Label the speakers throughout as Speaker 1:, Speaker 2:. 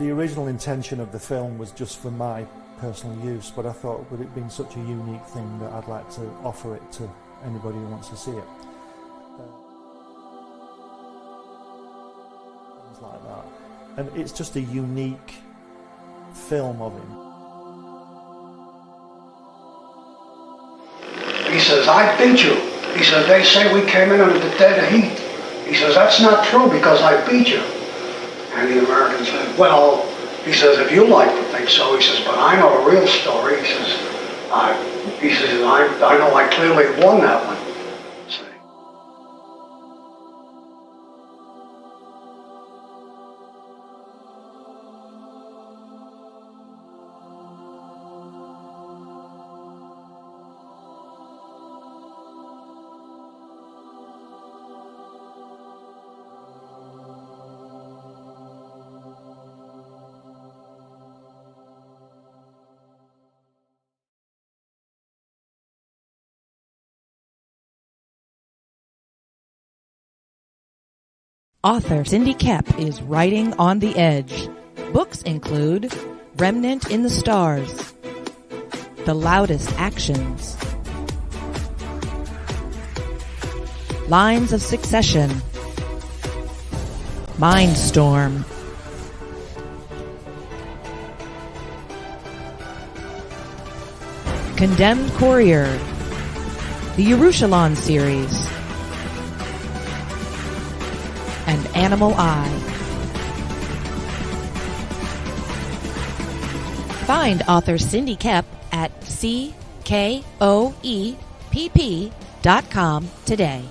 Speaker 1: The original intention of the film was just for my personal use, but I thought, with it being such a unique thing, that I'd like to offer it to anybody who wants to see it. Things like that. And it's just a unique film of him.
Speaker 2: He says, I beat you. He says, they say we came in under the dead heat. He says, that's not true because I beat you. And the American said, well, he says, if you like to think so, he says, but I know the real story. He says, I know I clearly won that one. See?
Speaker 3: Author Cindy Kep is writing on the edge. Books include Remnant in the Stars, The Loudest Actions, Lines of Succession, Mindstorm, Condemned Courier, the Yerushalayim series, and Animal Eye. Find author Cindy Kep at CKOEPP.com today.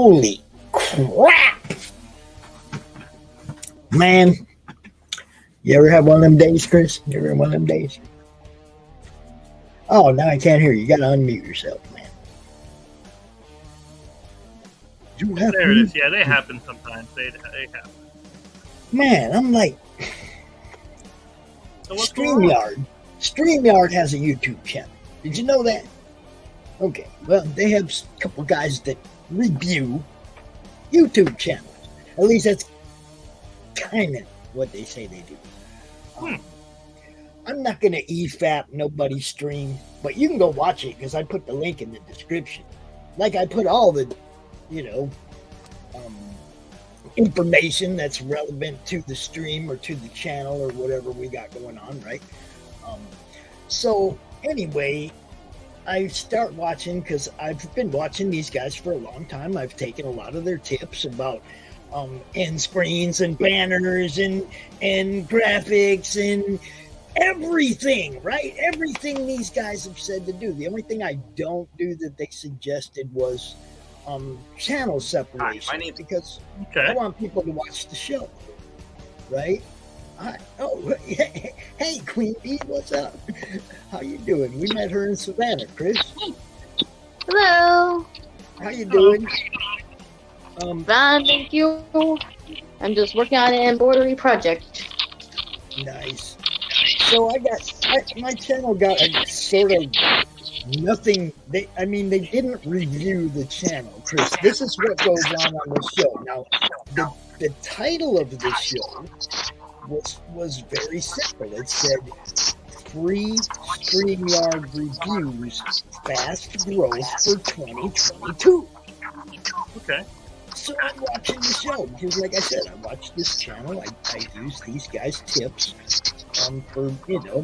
Speaker 4: Holy crap! Man, you ever have one of them days, Chris? You ever have one of them days? Oh, now I can't hear you. You got to unmute yourself, man. You have
Speaker 5: There it is. Yeah, they happen sometimes. They happen.
Speaker 4: Man, I'm like,
Speaker 5: So what's going on?
Speaker 4: StreamYard has a YouTube channel. Did you know that? Okay, well, they have a couple guys that review YouTube channels. At least that's kind of what they say they do. I'm not going to EFAP nobody's stream, but you can go watch it because I put the link in the description. Like I put all the, information that's relevant to the stream or to the channel or whatever we got going on, right? So anyway, I start watching because I've been watching these guys for a long time. I've taken a lot of their tips about end screens and banners and graphics and everything, right? Everything these guys have said to do. The only thing I don't do that they suggested was channel separation, because I want people to watch the show, right? Hey, Queen Bee, what's up? How you doing? We met her in Savannah, Chris.
Speaker 6: Hello.
Speaker 4: How you doing?
Speaker 6: Fine, thank you. I'm just working on an embroidery project.
Speaker 4: Nice. So my channel got a sort of nothing. They didn't review the channel, Chris. This is what goes on the show. Now, the title of the show was very simple. It said free StreamYard reviews, fast growth for 2022. Okay. So I'm watching the show because, like I said, I watch this channel. I use these guys' tips for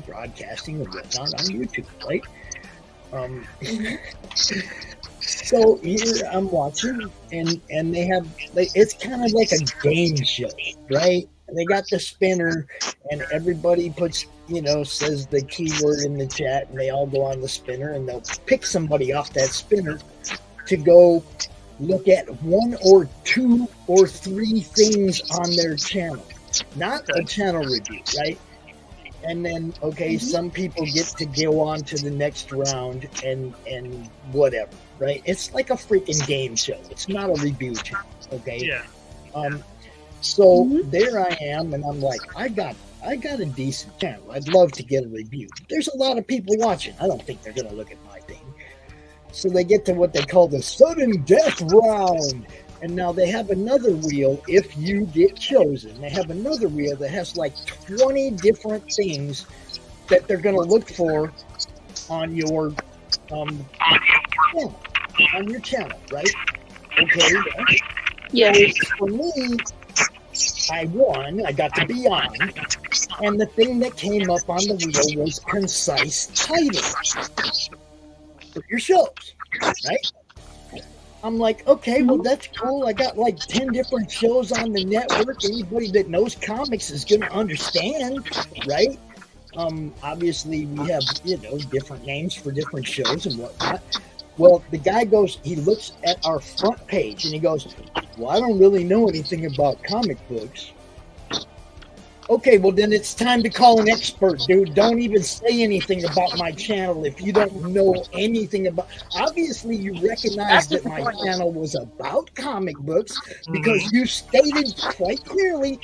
Speaker 4: broadcasting and whatnot on YouTube, right? So here I'm watching, and they have it's kind of like a game show, right? They got the spinner, and everybody puts, says the keyword in the chat, and they all go on the spinner, and they'll pick somebody off that spinner to go look at one or two or three things on their channel, not a channel review, right? And then, some people get to go on to the next round and whatever, right? It's like a freaking game show. It's not a review channel, okay? Yeah. So there I am, and I'm like, I got a decent channel. I'd love to get a review. There's a lot of people watching. I don't think they're going to look at my thing. So they get to what they call the sudden death round. And now they have another wheel if you get chosen. They have another wheel that has like 20 different things that they're going to look for on your channel, right? Okay.
Speaker 6: Yeah.
Speaker 4: For me, I won. I got to be on. And the thing that came up on the wheel was concise titles for your shows, right? I'm like, okay, well, that's cool. I got like 10 different shows on the network. Anybody that knows comics is going to understand, right? Obviously, we have, different names for different shows and whatnot. Well, the guy goes, he looks at our front page and he goes, well, I don't really know anything about comic books. Okay, well, then it's time to call an expert, dude. Don't even say anything about my channel if you don't know anything about... Obviously, you recognize that my channel was about comic books because you stated quite clearly,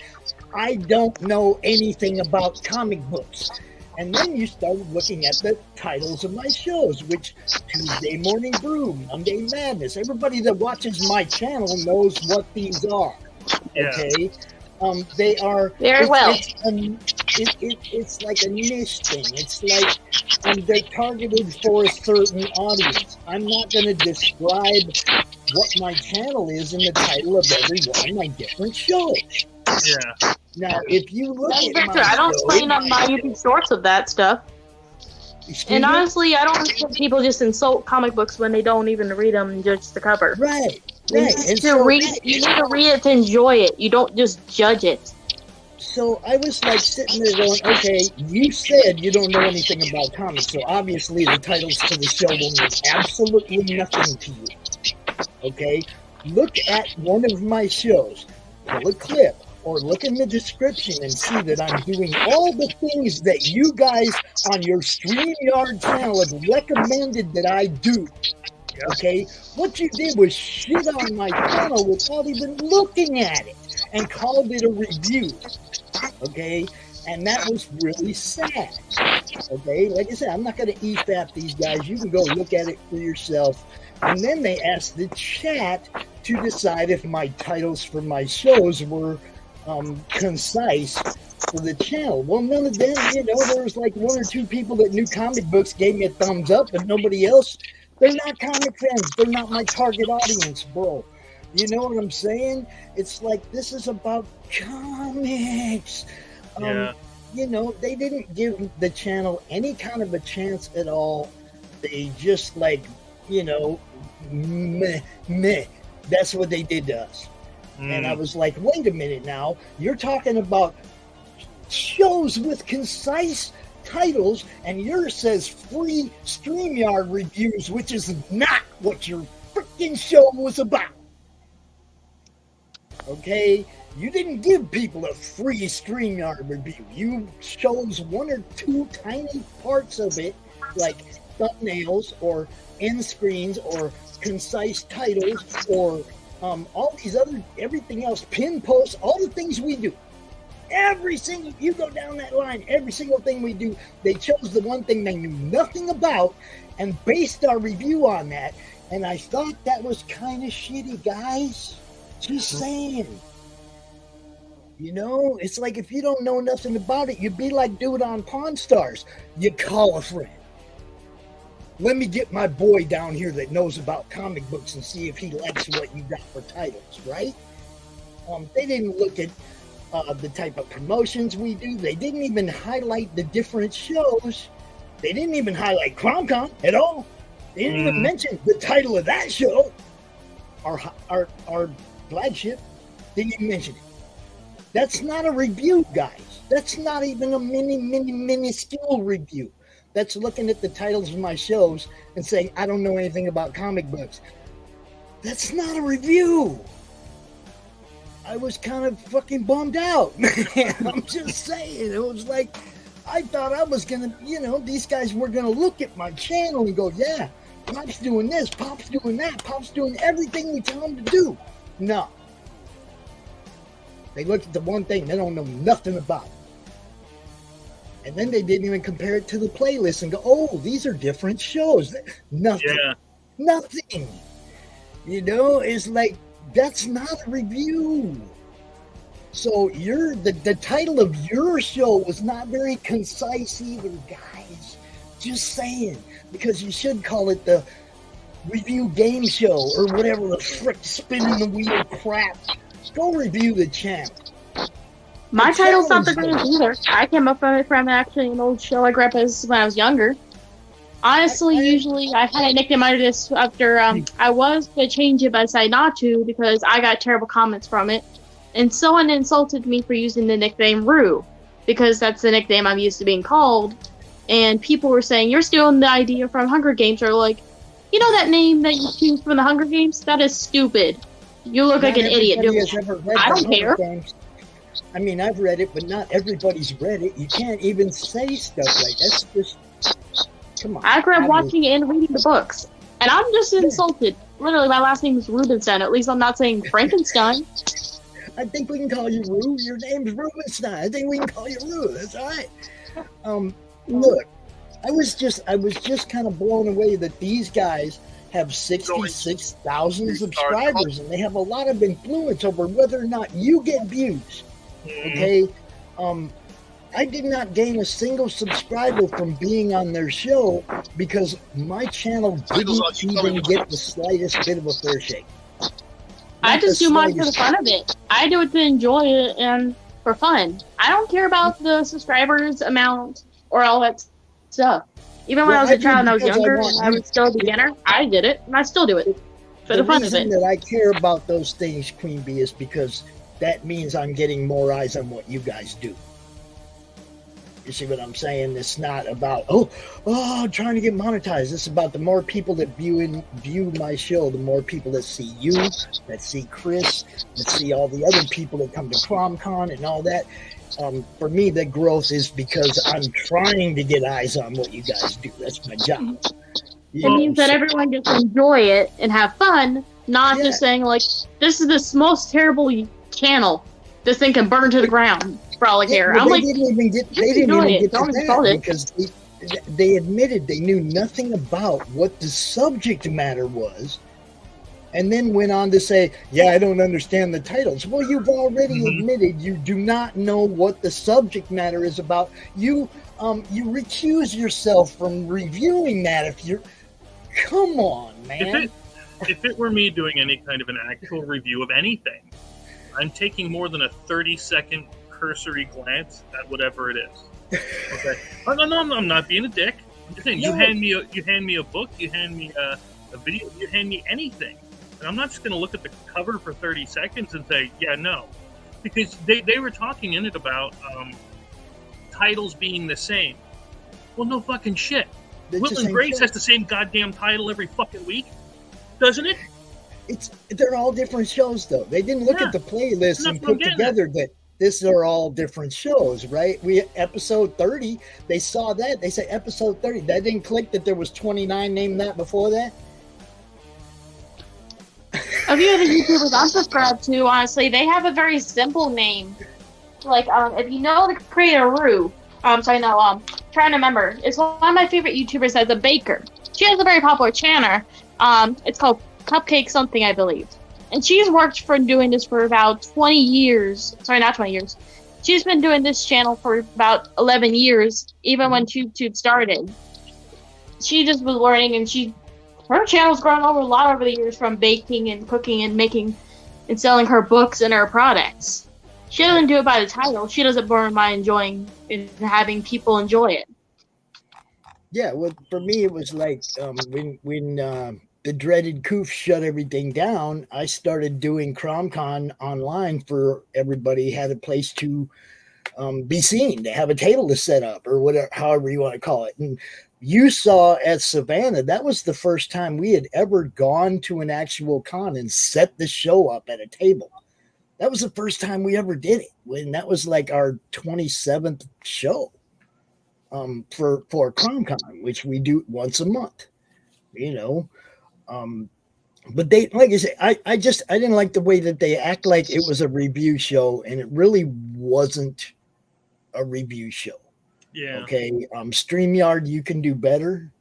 Speaker 4: I don't know anything about comic books. And then you started looking at the titles of my shows, which Tuesday Morning Brew, Monday Madness. Everybody that watches my channel knows what these are. Okay? They are
Speaker 6: very well.
Speaker 4: It's like a niche thing. It's like they're targeted for a certain audience. I'm not going to describe what my channel is in the title of every one of my different shows. Yeah. Now, if you look at my
Speaker 6: I don't explain on my YouTube shorts of that stuff. And honestly, I don't think people just insult comic books when they don't even read them and judge the cover.
Speaker 4: Right.
Speaker 6: You need to read it to enjoy it. You don't just judge it.
Speaker 4: So I was like sitting there going, okay, you said you don't know anything about comics, so obviously the titles to the show will mean absolutely nothing to you. Okay? look at one of my shows, pull a clip, or look in the description and see that I'm doing all the things that you guys on your StreamYard channel have recommended that I do. Okay? What you did was shit on my channel without even looking at it and called it a review. Okay? And that was really sad. Okay? Like I said, I'm not going to EFAP these guys. You can go look at it for yourself. And then they asked the chat to decide if my titles for my shows were concise for the channel. Well, none of them, you know, there was like one or two people that knew comic books gave me a thumbs up, but nobody else. They're not comic fans. They're not my target audience, bro. You know what I'm saying? It's like, this is about comics.
Speaker 5: Yeah.
Speaker 4: You know, they didn't give the channel any kind of a chance at all. They just like, you know, meh. That's what they did to us. And I was like, wait a minute now. You're talking about shows with concise titles, and yours says free StreamYard reviews, which is not what your freaking show was about. Okay? You didn't give people a free StreamYard review. You chose one or two tiny parts of it, like thumbnails or end screens or concise titles or all these other, everything else, pin posts, all the things we do. Every single, you go down that line, every single thing we do, they chose the one thing they knew nothing about and based our review on that. And I thought that was kind of shitty, guys. Just saying. You know, it's like if you don't know nothing about it, you'd be like dude on Pawn Stars. You call a friend. Let me get my boy down here that knows about comic books and see if he likes what you got for titles, right? They didn't look at the type of promotions we do. They didn't even highlight the different shows. They didn't even highlight CromCon at all. They didn't even mention the title of that show. Our flagship didn't even mention it. That's not a review, guys. That's not even a minuscule review. That's looking at the titles of my shows and saying, I don't know anything about comic books. That's not a review. I was kind of fucking bummed out, man. I'm just saying. It was like, I thought I was going to, you know, these guys were going to look at my channel and go, yeah, Pop's doing this, Pop's doing that, Pop's doing everything we tell him to do. No. They looked at the one thing they don't know nothing about. And then they didn't even compare it to the playlist and go, oh, these are different shows. Nothing. Yeah. Nothing. You know, it's like, that's not a review. So the title of your show was not very concise either, guys. Just saying. Because you should call it the review game show or whatever the frick spinning the wheel crap. Go review the channel.
Speaker 6: My title's not the greatest either. I came up from actually an old show I grew up as when I was younger. Honestly, usually I had a nickname out of this after I was going to change it, but I decided not to because I got terrible comments from it. And someone insulted me for using the nickname Rue because that's the nickname I'm used to being called. And people were saying, you're stealing the idea from Hunger Games. Or like, you know that name that you choose from the Hunger Games? That is stupid. You look like an idiot doing it. I don't care.
Speaker 4: I mean, I've read it, but not everybody's read it. You can't even say stuff like that. That's just, come on.
Speaker 6: I grew up watching and reading the books, and I'm just insulted. Literally, my last name is Rubenstein. At least I'm not saying Frankenstein.
Speaker 4: I think we can call you Rue. Your name's Rubenstein. I think we can call you Rue. That's all right. Look, I was just kind of blown away that these guys have 66,000 subscribers, and they have a lot of influence over whether or not you get views. Okay, I did not gain a single subscriber from being on their show because my channel didn't even get the slightest bit of a fair shake.
Speaker 6: I just do mine for the fun of it. I do it to enjoy it and for fun. I don't care about the subscribers amount or all that stuff. Even when I was a child and I was younger and I was still a beginner, I did it and I still do it for the fun of it.
Speaker 4: The reason that I care about those things, Queen Bee, is because that means I'm getting more eyes on what you guys do. You see what I'm saying? It's not about I'm trying to get monetized. It's about the more people that view my show, the more people that see you, that see Chris, that see all the other people that come to CromCon and all that. For me, the growth is because I'm trying to get eyes on what you guys do. That's my job.
Speaker 6: It means that everyone just enjoy it and have fun, not just saying like, this is the most terrible channel. This thing can burn to the ground for all I care. I'm like,
Speaker 4: they didn't even get to that because they admitted they knew nothing about what the subject matter was, and then went on to say, I don't understand the titles. Well, you've already admitted you do not know what the subject matter is about. You recuse yourself from reviewing that if you're... Come on, man.
Speaker 5: If it were me doing any kind of an actual review of anything, I'm taking more than a 30-second cursory glance at whatever it is. Okay. No, I'm not being a dick. I'm just saying, you hand me a book, you hand me a video, you hand me anything, and I'm not just going to look at the cover for 30 seconds and say, no, because they were talking in it about titles being the same. Well, no fucking shit. Will and Grace has the same goddamn title every fucking week, doesn't it?
Speaker 4: They're all different shows, though. They didn't look at the playlist and put together that these are all different shows, right? Episode 30, they saw that. They said episode 30. That didn't click that there was 29 named that before that?
Speaker 6: A few of the YouTubers I'm subscribed to, honestly, they have a very simple name. Like, if you know the creator Rue, trying to remember. It's one of my favorite YouTubers as a baker. She has a very popular channel. It's called Cupcake something, I believe. And she's worked for doing this for about 20 years. Sorry, not 20 years. She's been doing this channel for about 11 years, even when YouTube started. She just was learning, and her channel's grown a lot over the years from baking and cooking and making and selling her books and her products. She doesn't do it by the title. She does it more by enjoying and having people enjoy it.
Speaker 4: Yeah, well, for me, it was like when the dreaded Coof shut everything down, I started doing CromCon online for everybody had a place to be seen, to have a table to set up or whatever, however you want to call it. And you saw at Savannah, that was the first time we had ever gone to an actual con and set the show up at a table. That was the first time we ever did it. When that was like our 27th show for CromCon, which we do once a month, but they, like I say, I didn't like the way that they act like it was a review show, and it really wasn't a review show. Yeah. Okay. Streamyard, you can do better.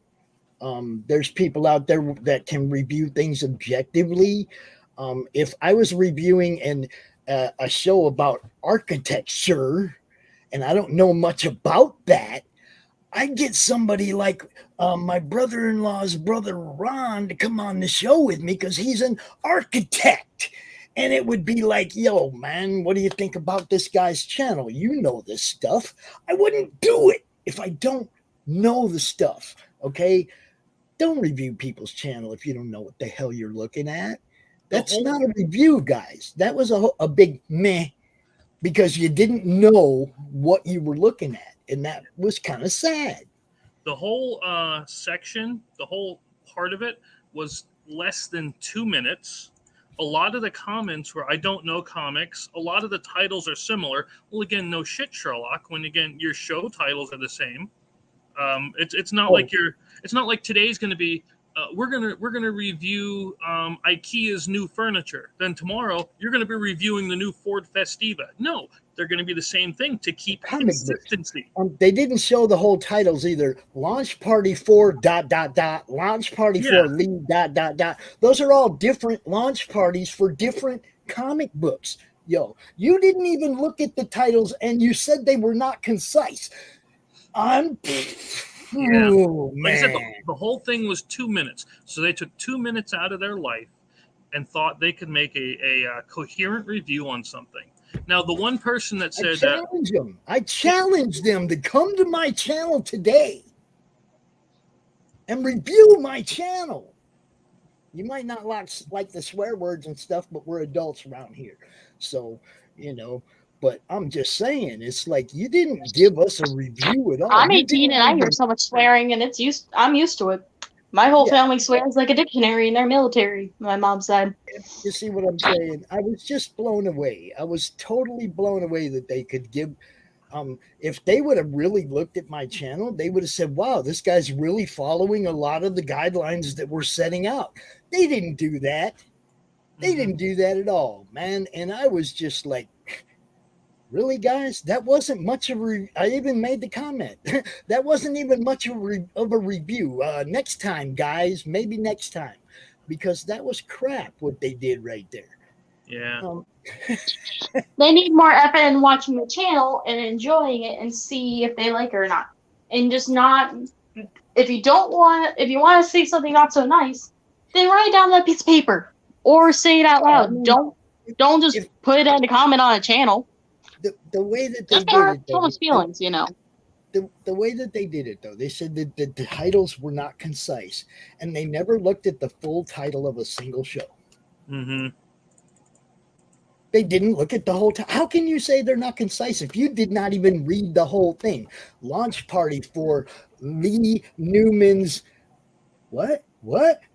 Speaker 4: There's people out there that can review things objectively. If I was reviewing a show about architecture, and I don't know much about that, I'd get somebody like my brother-in-law's brother Ron to come on the show with me because he's an architect. And it would be like, yo, man, what do you think about this guy's channel? You know this stuff. I wouldn't do it if I don't know the stuff, okay? Don't review people's channel if you don't know what the hell you're looking at. That's not a review, guys. That was a big meh because you didn't know what you were looking at. And that was kind of sad.
Speaker 5: The whole section, the whole part of it was less than 2 minutes. A lot of the comments were, I don't know comics. A lot of the titles are similar. Well, again, no shit, Sherlock. When again, your show titles are the same. It's not like it's not like today's going to be. We're gonna review IKEA's new furniture. Then tomorrow you're gonna be reviewing the new Ford Festiva. No, they're gonna be the same thing to keep consistency.
Speaker 4: They didn't show the whole titles either. Launch Party 4 ... Launch Party 4 Lead ... Those are all different launch parties for different comic books. Yo, you didn't even look at the titles, and you said they were not concise.
Speaker 5: Like I said, the whole thing was 2 minutes. So they took 2 minutes out of their life and thought they could make a coherent review on something. Now, the one person that said
Speaker 4: I challenge them to come to my channel today and review my channel. You might not like the swear words and stuff, but we're adults around here. So, But I'm just saying, it's like you didn't give us a review at all.
Speaker 6: I'm
Speaker 4: You
Speaker 6: 18 and I hear so much swearing, and I'm used to it. My whole family swears like a dictionary in their military. My mom's side.
Speaker 4: You see what I'm saying? I was just blown away. I was totally blown away that they could give. If they would have really looked at my channel, they would have said, "Wow, this guy's really following a lot of the guidelines that we're setting out." They didn't do that. They didn't do that at all, man. And I was just like, really, guys? That wasn't much of a I even made the comment. That wasn't even much of a review. Next time, guys, maybe next time. Because that was crap what they did right there.
Speaker 5: Yeah.
Speaker 6: They need more effort in watching the channel and enjoying it and see if they like it or not. And just not, if you want to say something not so nice, then write it down on a piece of paper or say it out loud. Don't just put it in a comment on a channel.
Speaker 4: The way that they
Speaker 6: Just
Speaker 4: did
Speaker 6: hurt
Speaker 4: it,
Speaker 6: someone's feelings, you know.
Speaker 4: The way that they did it, though, they said that the titles were not concise, and they never looked at the full title of a single show.
Speaker 5: Mm-hmm.
Speaker 4: They didn't look at the whole time. How can you say they're not concise if you did not even read the whole thing? Launch party for Lee Newman's what?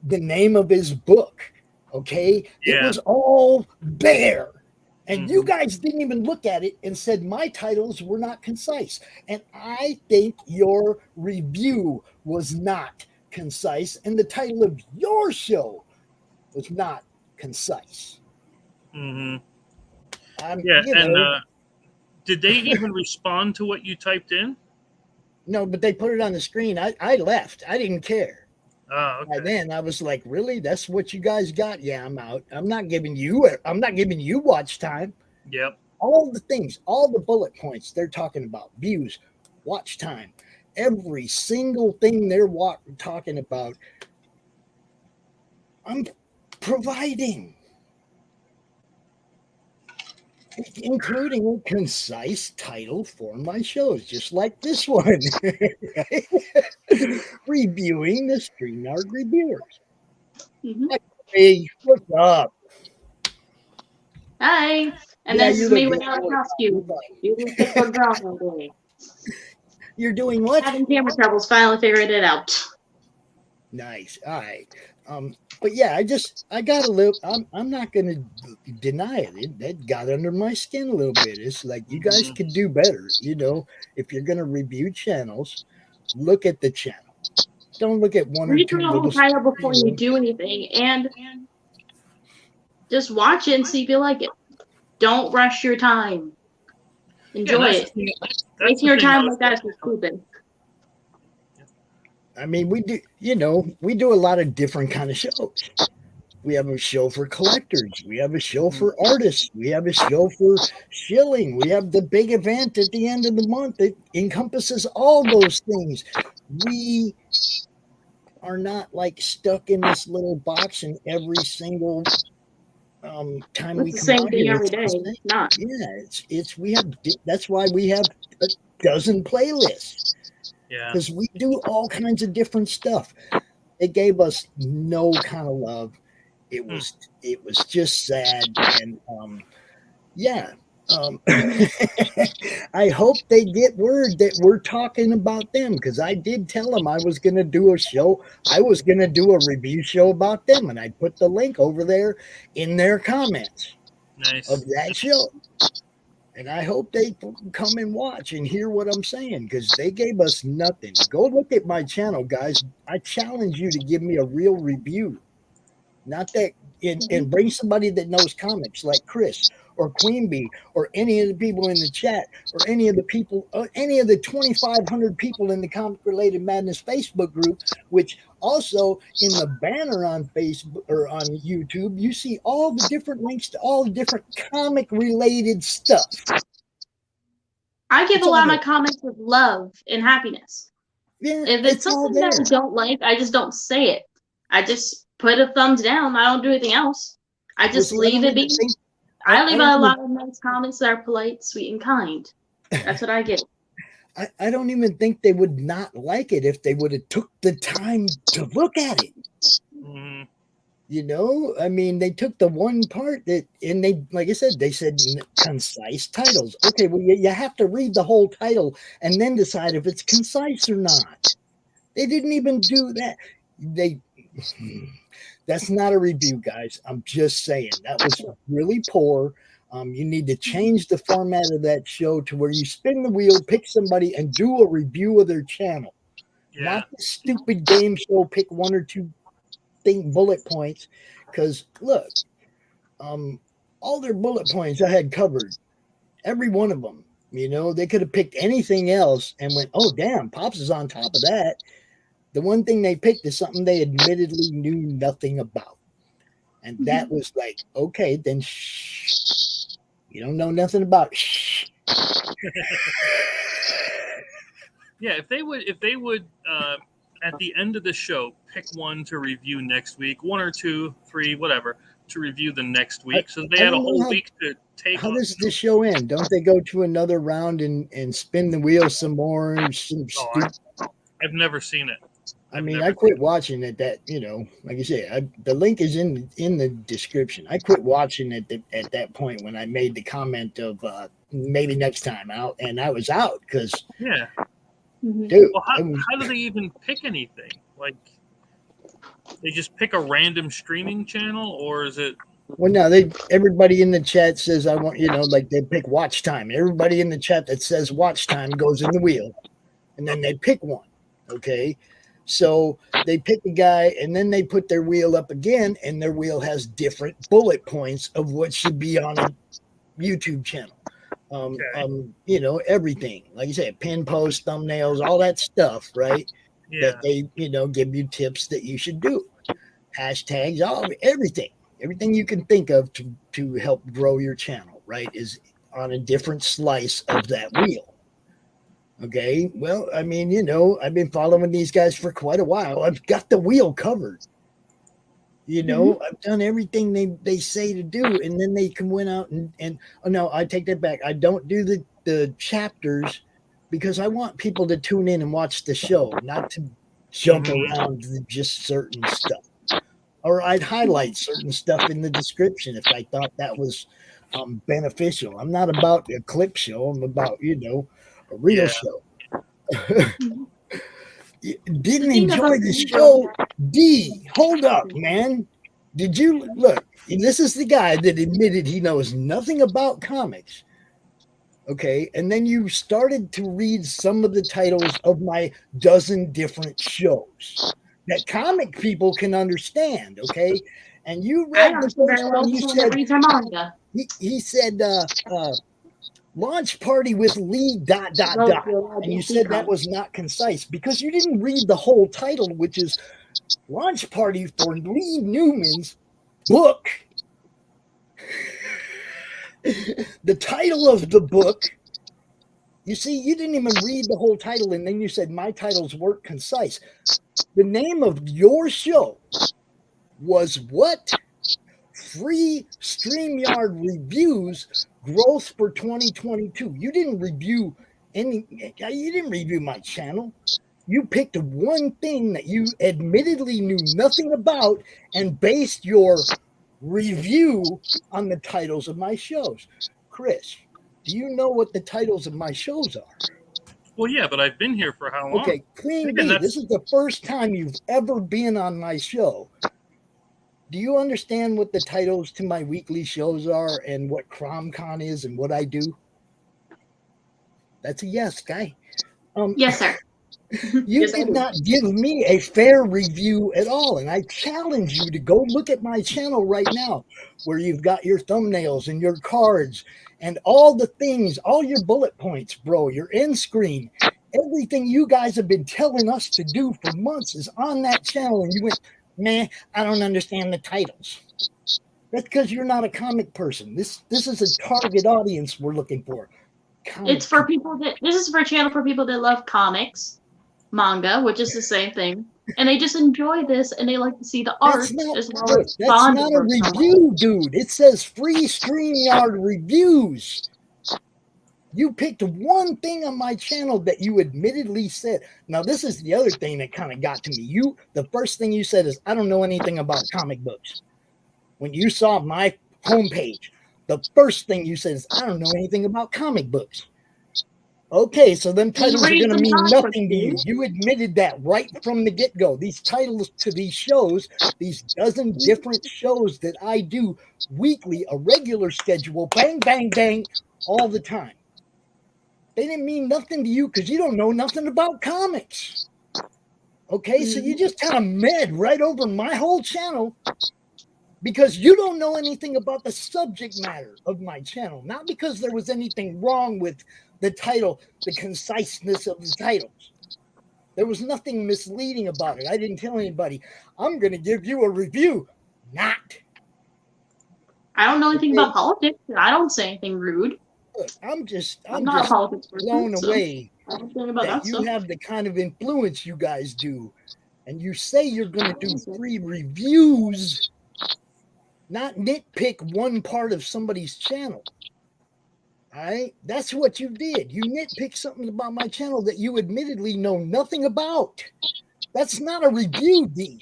Speaker 4: The name of his book. Okay?
Speaker 5: Yeah.
Speaker 4: It was all there. And you guys didn't even look at it and said my titles were not concise. And I think your review was not concise, and the title of your show was not concise.
Speaker 5: Mm-hmm. And did they even respond to what you typed in?
Speaker 4: No, but they put it on the screen. I left. I didn't care.
Speaker 5: Oh, okay.
Speaker 4: By then I was like, really? That's what you guys got? Yeah, I'm out. I'm not giving you watch time.
Speaker 5: Yep.
Speaker 4: All the things, all the bullet points they're talking about, views, watch time, every single thing they're talking about, I'm providing. Including a concise title for my shows, just like this one. Reviewing the Streamyard reviewers.
Speaker 6: Mm-hmm.
Speaker 4: Hey, what's up?
Speaker 6: Hi. And this is me without a costume.
Speaker 4: You're doing what?
Speaker 6: Having camera troubles, finally figured it out.
Speaker 4: Nice. All right. But yeah, I got a little, I'm not going to deny it. That got under my skin a little bit. It's like, you guys could do better. You know, if you're going to review channels, look at the channel. Don't look at one
Speaker 6: Read
Speaker 4: or two
Speaker 6: the whole title before you do anything, and just watch it and see if you like it. Don't rush your time. Enjoy it. Wasting your time like that is stupid.
Speaker 4: I mean, we do a lot of different kind of shows. We have a show for collectors. We have a show for artists. We have a show for shilling. We have the big event at the end of the month that encompasses all those things. We are not like stuck in this little box, and every single time we come
Speaker 6: the same
Speaker 4: out
Speaker 6: thing
Speaker 4: here,
Speaker 6: every day. Not.
Speaker 4: Yeah, that's why we have a dozen playlists.
Speaker 5: Yeah.
Speaker 4: Because we do all kinds of different stuff. It gave us no kind of love. It was just sad, and I hope they get word that we're talking about them, because I did tell them I was going to do a show. I was going to do a review show about them, and I put the link over there in their comments of that show. And I hope they come and watch and hear what I'm saying, because they gave us nothing. Go look at my channel, guys. I challenge you to give me a real review. Not that, and bring somebody that knows comics like Chris or Queen Bee or any of the people in the chat or any of the people, any of the 2,500 people in the Comic Related Madness Facebook group, which also in the banner on Facebook or on YouTube, you see all the different links to all the different comic related stuff.
Speaker 6: I give a lot of my comments with love and happiness.
Speaker 4: Yeah,
Speaker 6: if it's something that I don't like, I just don't say it. I just put a thumbs down. I don't do anything else. I just leave it be. I leave a lot of nice comments that are polite, sweet, and kind. That's what I get.
Speaker 4: I don't even think they would not like it if they would have took the time to look at it. I mean, they took the one part that, and they, like I said, they said concise titles. Okay, well, you have to read the whole title and then decide if it's concise or not. They didn't even do that. That's not a review, guys. I'm just saying that was really poor. You need to change the format of that show to where you spin the wheel, pick somebody, and do a review of their channel.
Speaker 5: Yeah.
Speaker 4: Not the stupid game show, pick one or two bullet points. Because look, all their bullet points I had covered, every one of them. They could have picked anything else and went, oh damn, Pops is on top of that. The one thing they picked is something they admittedly knew nothing about, and that was like, okay, then shh, you don't know nothing about it. Shh.
Speaker 5: Yeah, if they would at the end of the show pick one to review next week, 1 or 2, 3, whatever, to review the next week, so they had a whole week to take.
Speaker 4: How does the show end? Don't they go to another round and spin the wheel some more?
Speaker 5: I've never seen it.
Speaker 4: I quit watching it. That like I say, the link is in the description. I quit watching it at that point when I made the comment of maybe next time out, and I was out because dude.
Speaker 5: Well, how do they even pick anything? Like, they just pick a random streaming channel, or is it?
Speaker 4: Well, no, everybody in the chat says I want like they pick watch time. Everybody in the chat that says watch time goes in the wheel, and then they pick one. Okay. So they pick a guy and then they put their wheel up again, and their wheel has different bullet points of what should be on a YouTube channel. Everything, like you said, pin posts, thumbnails, all that stuff, right?
Speaker 5: Yeah.
Speaker 4: That they, give you tips that you should do. Hashtags, everything you can think of to help grow your channel, right? Is on a different slice of that wheel. Okay, well, I've been following these guys for quite a while. I've got the wheel covered. I've done everything they say to do, and then they can went out and oh no, I take that back. I don't do the chapters because I want people to tune in and watch the show, not to jump around just certain stuff. Or I'd highlight certain stuff in the description if I thought that was beneficial. I'm not about a clip show. I'm about a real show. Didn't enjoy the show. D, hold up, man. Did you look? This is the guy that admitted he knows nothing about comics. Okay, and then you started to read some of the titles of my dozen different shows that comic people can understand. Okay, and you read the first one. You said he said launch party with Lee ... And you said that was not concise because you didn't read the whole title, which is launch party for Lee Newman's book. The title of the book, you see, you didn't even read the whole title, and then you said my titles weren't concise. The name of your show was what? Free Streamyard Reviews Growth for 2022. You didn't review my channel. You picked one thing that you admittedly knew nothing about and based your review on the titles of my shows. Chris, do you know what the titles of my shows are?
Speaker 5: Well, yeah, but I've been here for how long?
Speaker 4: Okay, Queen B, this is the first time you've ever been on my show. Do you understand what the titles to my weekly shows are and what CromCon is and what I do? That's a yes, guy.
Speaker 6: Yes, sir.
Speaker 4: You did not give me a fair review at all, and I challenge you to go look at my channel right now where you've got your thumbnails and your cards and all the things, all your bullet points, bro, your end screen. Everything you guys have been telling us to do for months is on that channel, and you went, man, I don't understand the titles. That's because you're not a comic person. This is a target audience we're looking for.
Speaker 6: It's for people this is for a channel for people that love comics, manga, which is the same thing, and they just enjoy this and they like to see the art as well as
Speaker 4: that's not a review, dude. It says free StreamYard reviews. You picked one thing on my channel that you admittedly said. Now, this is the other thing that kind of got to me. The first thing you said is, I don't know anything about comic books. when you saw my homepage, the first thing you said is, I don't know anything about comic books. Okay, so them titles are going to mean nothing to you. You admitted that right from the get-go. These titles to these shows, these dozen different shows that I do weekly, a regular schedule, bang, bang, bang, all the time. They didn't mean nothing to you because you don't know nothing about comics. Okay, so you just kind of med right over my whole channel because you don't know anything about the subject matter of my channel. Not because there was anything wrong with the title, the conciseness of the titles. There was nothing misleading about it. I didn't tell anybody, I'm going to give you a review. Not.
Speaker 6: I don't know anything about politics. I don't say anything rude.
Speaker 4: Look, I'm
Speaker 6: not
Speaker 4: just
Speaker 6: a politics person,
Speaker 4: blown away
Speaker 6: I don't think about
Speaker 4: that you
Speaker 6: stuff.
Speaker 4: have the kind of influence you guys do. And you say you're going to do free reviews, not nitpick one part of somebody's channel. All right? That's what you did. You nitpicked something about my channel that you admittedly know nothing about. That's not a review, D.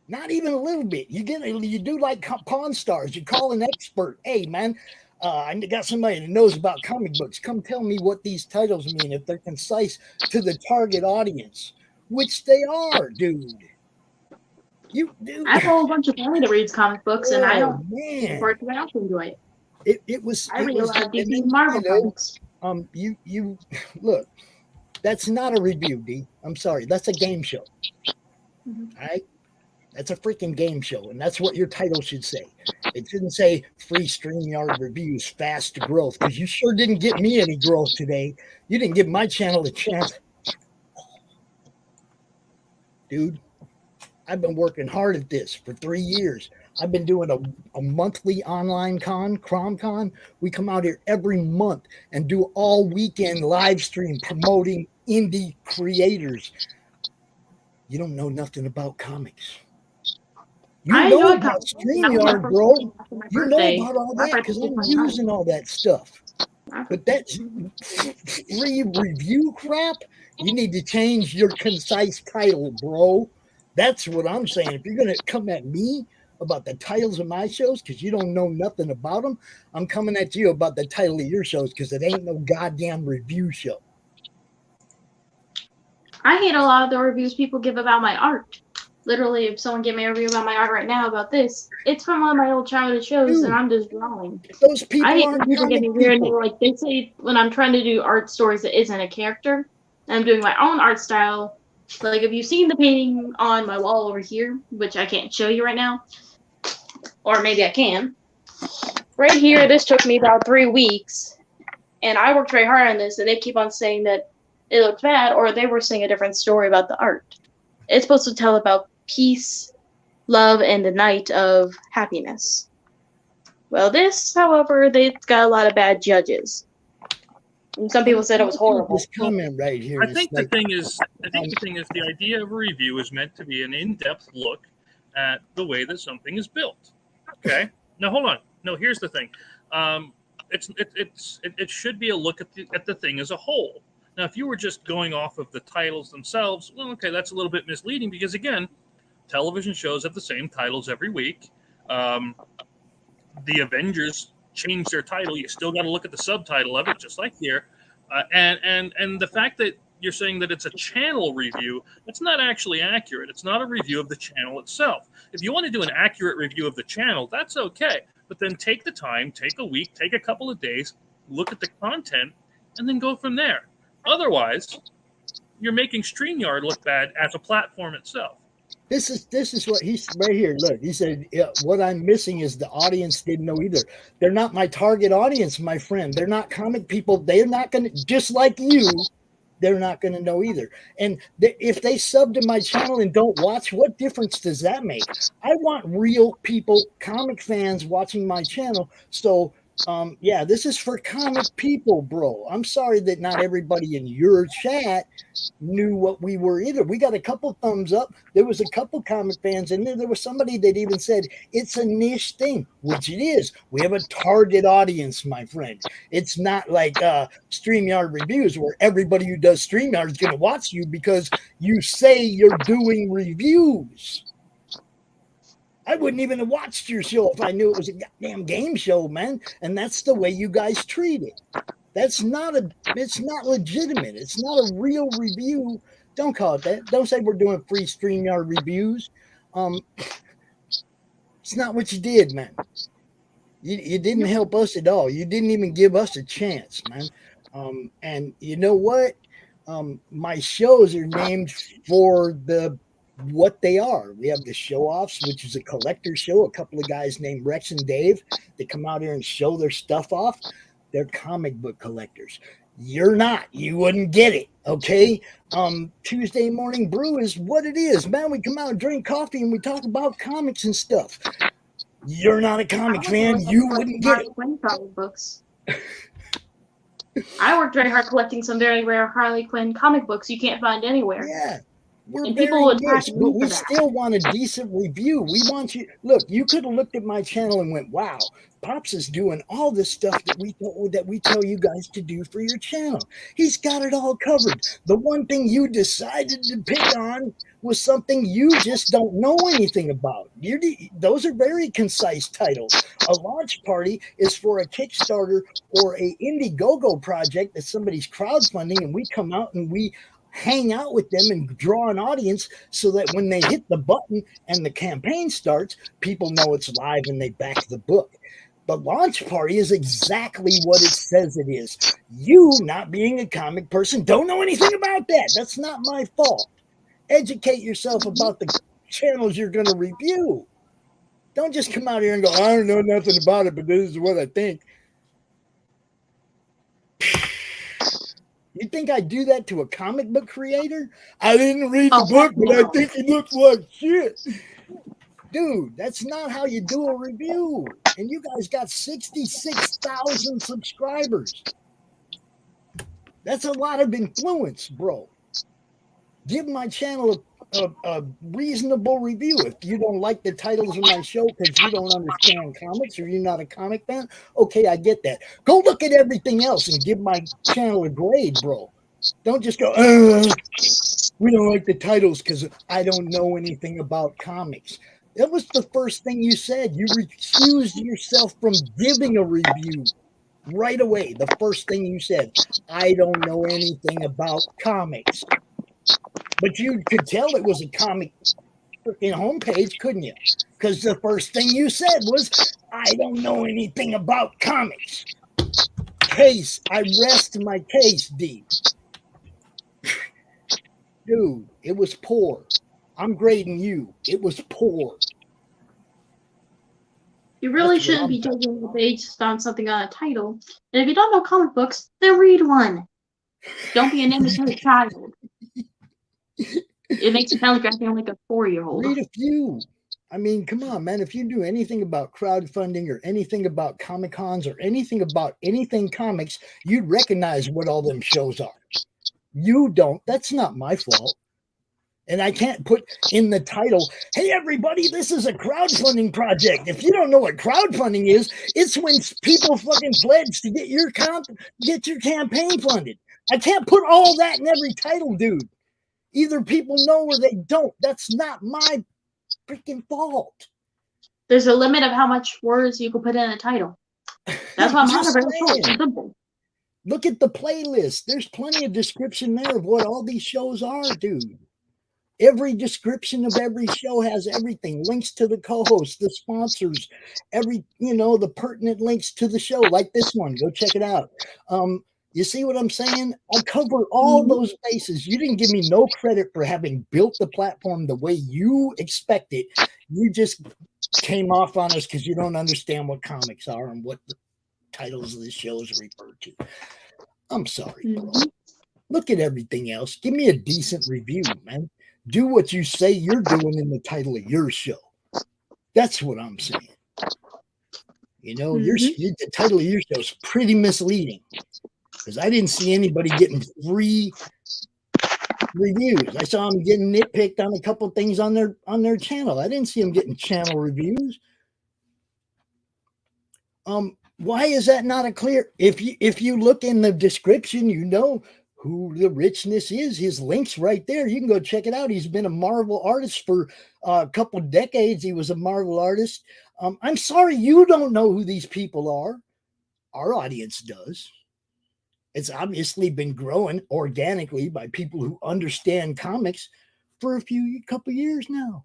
Speaker 4: Not even a little bit. You do like Pawn Stars. You call an expert. Hey, man, I got somebody that knows about comic books. Come tell me what these titles mean if they're concise to the target audience, which they are, dude. You do.
Speaker 6: I have a whole bunch of family that reads comic books, and I don't
Speaker 4: man.
Speaker 6: work it out to enjoy it.
Speaker 4: It was.
Speaker 6: I read
Speaker 4: it
Speaker 6: a
Speaker 4: was,
Speaker 6: lot of DC
Speaker 4: and then,
Speaker 6: and Marvel
Speaker 4: you know,
Speaker 6: comics.
Speaker 4: You look. That's not a review, D. I'm sorry. That's a game show. All right. That's a freaking game show, and that's what your title should say. It shouldn't say free StreamYard reviews, fast growth, because you sure didn't get me any growth today. You didn't give my channel a chance. Dude, I've been working hard at this for 3 years. I've been doing a monthly online con, CromCon. We come out here every month and do all weekend live stream promoting indie creators. You don't know nothing about comics. You
Speaker 6: I
Speaker 4: know
Speaker 6: enjoy
Speaker 4: about
Speaker 6: comics.
Speaker 4: StreamYard, bro. You know about all that because I'm using all that stuff. But that's free review crap. You need to change your concise title, bro. That's what I'm saying. If you're going to come at me about the titles of my shows because you don't know nothing about them, I'm coming at you about the title of your shows because it ain't no goddamn review show.
Speaker 6: I hate a lot of the reviews people give about my art. Literally, if someone gave me a review about my art right now about this, it's from one of my old childhood shows,
Speaker 4: Dude,
Speaker 6: and I'm just drawing.
Speaker 4: Those people
Speaker 6: I hate
Speaker 4: aren't
Speaker 6: when people get me
Speaker 4: comic
Speaker 6: weird and
Speaker 4: people.
Speaker 6: they're like, they say when I'm trying to do art stories that isn't a character, and I'm doing my own art style. Like, if you've seen the painting on my wall over here, which I can't show you right now, or maybe I can. Right here, this took me about 3 weeks, and I worked very hard on this, and they keep on saying that it looked bad, or they were saying a different story about the art. It's supposed to tell about peace, love, and the night of happiness. Well, this, however, they've got a lot of bad judges. And some people said it was horrible.
Speaker 4: This comment right here.
Speaker 5: I think the thing is the idea of a review is meant to be an in-depth look at the way that something is built. Okay. Now hold on. No, here's the thing. It should be a look at the thing as a whole. Now, if you were just going off of the titles themselves, well, okay, that's a little bit misleading because again, television shows have the same titles every week. The Avengers changed their title. You still got to look at the subtitle of it, just like here. And the fact that you're saying that it's a channel review, that's not actually accurate. It's not a review of the channel itself. If you want to do an accurate review of the channel, that's okay. But then take the time, take a week, take a couple of days, look at the content, and then go from there. Otherwise, you're making StreamYard look bad as a platform itself.
Speaker 4: This is what he's right here. Look, he said, yeah, what I'm missing is the audience didn't know either. They're not my target audience, my friend. They're not comic people. They're not going to, just like you, they're not going to know either. And if they sub to my channel and don't watch, what difference does that make? I want real people, comic fans watching my channel. So, yeah, this is for comic people, bro. I'm sorry that not everybody in your chat knew what we were either. We got a couple thumbs up. There was a couple comic fans in there. There was somebody that even said it's a niche thing, which it is. We have a target audience, my friend. It's not like StreamYard reviews where everybody who does StreamYard is going to watch you because you say you're doing reviews. I wouldn't even have watched your show if I knew it was a goddamn game show, man. And that's the way you guys treat it. It's not legitimate. It's not a real review. Don't call it that. Don't say we're doing free StreamYard reviews. It's not what you did, man. You didn't help us at all. You didn't even give us a chance, man. And you know what? My shows are named for what they are. We have the Show Offs, which is a collector show. A couple of guys named Rex and Dave. They come out here and show their stuff off. They're comic book collectors. You're not. You wouldn't get it, okay? Tuesday Morning Brew is what it is, man. We come out and drink coffee and we talk about comics and stuff. You're not a comic fan. You wouldn't get it.
Speaker 6: Comic books. I worked very hard collecting some very rare Harley Quinn comic books you can't find anywhere.
Speaker 4: Yeah. We're
Speaker 6: And
Speaker 4: very
Speaker 6: people would
Speaker 4: nice,
Speaker 6: trash
Speaker 4: but
Speaker 6: me
Speaker 4: we
Speaker 6: for that.
Speaker 4: still want a decent review. We want you. Look, you could have looked at my channel and went, "Wow, Pops is doing all this stuff that we tell you guys to do for your channel. He's got it all covered." The one thing you decided to pick on was something you just don't know anything about. Those are very concise titles. A launch party is for a Kickstarter or a Indiegogo project that somebody's crowdfunding, and we come out and we hang out with them and draw an audience so that when they hit the button and the campaign starts, people know it's live and they back the book. The launch party is exactly what it says it is. You, not being a comic person, don't know anything about that. That's not my fault. Educate yourself about the channels you're going to review. Don't just come out here and go, "I don't know nothing about it, but this is what I think." You think I do that to a comic book creator? I didn't read the book, but I think it looks like shit. Dude, that's not how you do a review. And you guys got 66,000 subscribers. That's a lot of influence, bro. Give my channel a reasonable review. If you don't like the titles of my show because you don't understand comics or you're not a comic fan, okay, I get that. Go look at everything else and give my channel a grade, bro. Don't just go, we don't like the titles because I don't know anything about comics. That was the first thing you said. You recused yourself from giving a review right away. The first thing you said, I don't know anything about comics. But you could tell it was a comic freaking homepage, couldn't you? Because the first thing you said was, I don't know anything about comics. Case, I rest my case, D. Dude, it was poor. I'm grading you. It was poor.
Speaker 6: You really shouldn't be judging the based on something on a title. And if you don't know comic books, then read one. Don't be an immature child. It makes you sound like I'm like a 4-year-old.
Speaker 4: Read a few. I mean, come on, man. If you do anything about crowdfunding or anything about Comic Cons or anything about anything comics, you'd recognize what all them shows are. You don't. That's not my fault. And I can't put in the title, "Hey, everybody, this is a crowdfunding project." If you don't know what crowdfunding is, it's when people fucking pledge to get your campaign funded. I can't put all that in every title, dude. Either people know or they don't. That's not my freaking fault.
Speaker 6: There's a limit of how much words you can put in a title. That's why I'm not very short and simple.
Speaker 4: Look at the playlist. There's plenty of description there of what all these shows are, dude. Every description of every show has everything. Links to the co-hosts, the sponsors, the pertinent links to the show, like this one. Go check it out. You see what I'm saying? I cover all those bases. You didn't give me no credit for having built the platform the way you expect it. You just came off on us because you don't understand what comics are and what the titles of the shows refer to. I'm sorry, bro. Look at everything else. Give me a decent review, man. Do what you say you're doing in the title of your show. That's what I'm saying. The title of your show is pretty misleading because I didn't see anybody getting free reviews. I saw them getting nitpicked on a couple things on their channel. I didn't see them getting channel reviews. Why is that not a clear? If you look in the description, who the richness is. His link's right there. You can go check it out. He's been a Marvel artist for a couple decades. He was a Marvel artist. I'm sorry you don't know who these people are. Our audience does. It's obviously been growing organically by people who understand comics for a couple years now.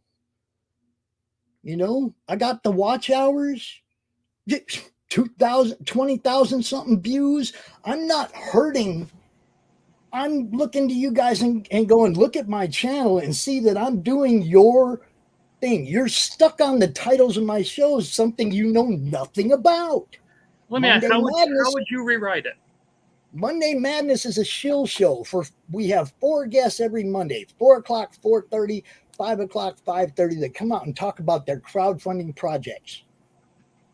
Speaker 4: You know, I got the watch hours, 2,000, 20,000 something views. I'm not hurting. I'm looking to you guys and going, look at my channel and see that I'm doing your thing. You're stuck on the titles of my shows, something you know nothing about.
Speaker 5: Let me ask, how would you rewrite it?
Speaker 4: Monday Madness is a shill show. We have 4 guests every Monday, 4 o'clock, 4:30, 5 o'clock, 5:30. They come out and talk about their crowdfunding projects.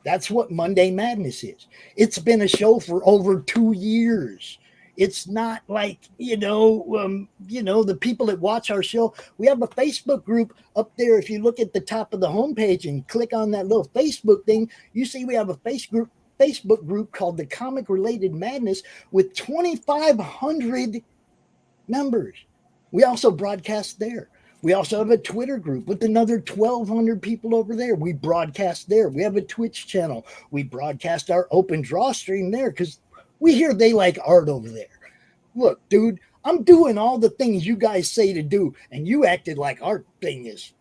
Speaker 4: That's what Monday Madness is. It's been a show for over 2 years. It's not like, the people that watch our show. We have a Facebook group up there. If you look at the top of the homepage and click on that little Facebook thing, you see we have a Facebook group called the Comic Related Madness with 2,500 members. We also broadcast there. We also have a Twitter group with another 1,200 people over there. We broadcast there. We have a Twitch channel. We broadcast our open draw stream there because we hear they like art over there. Look, dude, I'm doing all the things you guys say to do, and you acted like our thing is.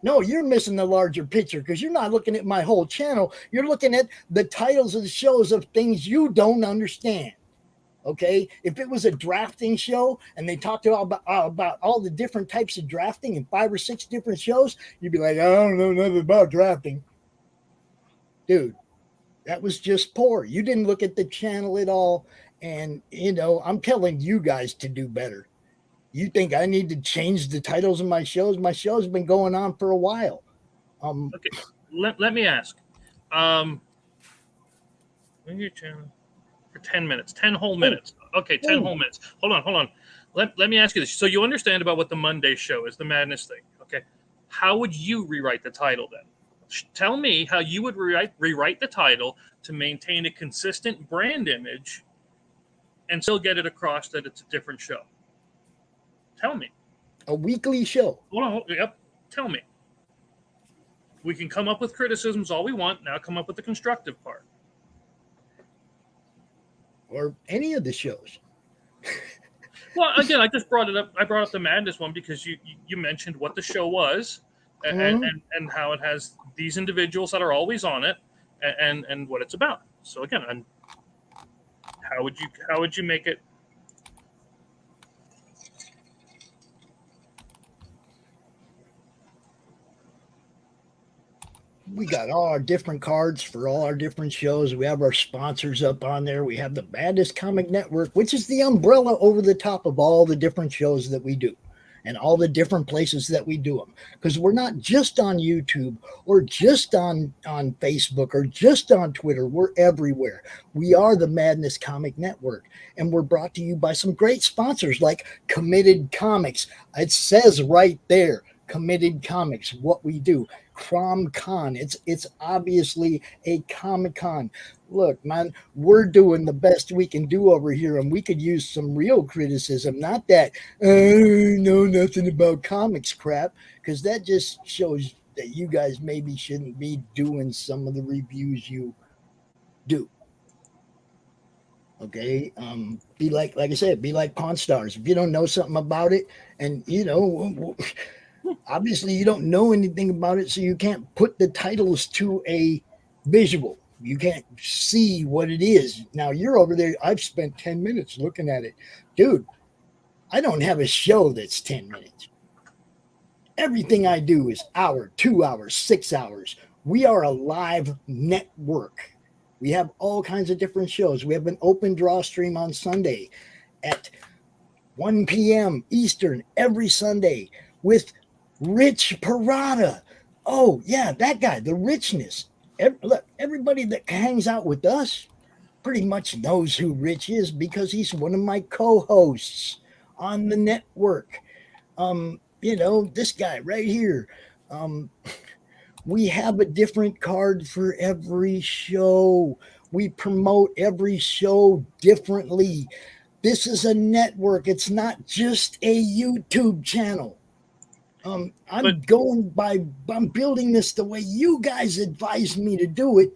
Speaker 4: No, you're missing the larger picture because you're not looking at my whole channel. You're looking at the titles of the shows of things you don't understand. Okay? If it was a drafting show and they talked about all the different types of drafting in 5 or 6 different shows, you'd be like, I don't know nothing about drafting. Dude, that was just poor. You didn't look at the channel at all. And, I'm telling you guys to do better. You think I need to change the titles of my shows? My show's been going on for a while.
Speaker 5: Okay, let me ask. Your channel for 10 minutes, 10 whole minutes. Okay, 10 whole minutes. Hold on. Let me ask you this. So you understand about what the Monday show is, the Madness thing. Okay, how would you rewrite the title then? Tell me how you would rewrite the title to maintain a consistent brand image and still get it across that it's a different show. Tell me.
Speaker 4: A weekly show.
Speaker 5: Hold on. Yep. Tell me. We can come up with criticisms all we want. Now come up with the constructive part.
Speaker 4: Or any of the shows.
Speaker 5: Well, again, I just brought it up. I brought up the Madness one because you mentioned what the show was and how it has these individuals that are always on it and what it's about. So again, how would you make it?
Speaker 4: We got all our different cards for all our different shows. We have our sponsors up on there. We have the Madness Comic Network, which is the umbrella over the top of all the different shows that we do and all the different places that we do them. Because we're not just on YouTube or just on Facebook or just on Twitter. We're everywhere. We are the Madness Comic Network. And we're brought to you by some great sponsors like Committed Comics. It says right there, Committed Comics, what we do. CromCon. It's obviously a Comic-Con. Look, man, we're doing the best we can do over here, and we could use some real criticism, not that know nothing about comics crap, because that just shows that you guys maybe shouldn't be doing some of the reviews you do. Okay, be like I said, be like Pawn Stars. If you don't know something about it, and obviously you don't know anything about it, so you can't put the titles to a visual. You can't see what it is. Now you're over there. I've spent 10 minutes looking at it. Dude, I don't have a show that's 10 minutes. Everything I do is hour, 2 hours, 6 hours. We are a live network. We have all kinds of different shows. We have an open draw stream on Sunday at 1 p.m. Eastern every Sunday with Rich Perotta. Oh, yeah, that guy, the richness. Look, everybody that hangs out with us pretty much knows who Rich is because he's one of my co-hosts on the network. This guy right here. We have a different card for every show. We promote every show differently. This is a network. It's not just a YouTube channel. I'm building this the way you guys advised me to do it.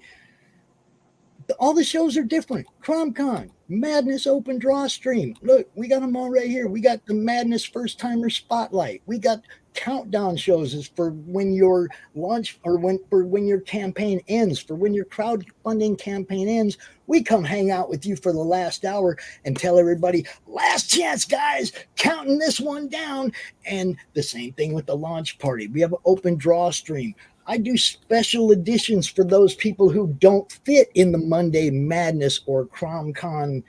Speaker 4: All the shows are different. CromCon, Madness Open Draw Stream. Look, we got them all right here. We got the Madness First Timer Spotlight. We got countdown shows is for when your launch or when your campaign ends, for when your crowdfunding campaign ends. We come hang out with you for the last hour and tell everybody, last chance, guys, counting this one down. And the same thing with the launch party. We have an open draw stream. I do special editions for those people who don't fit in the Monday Madness or CromCon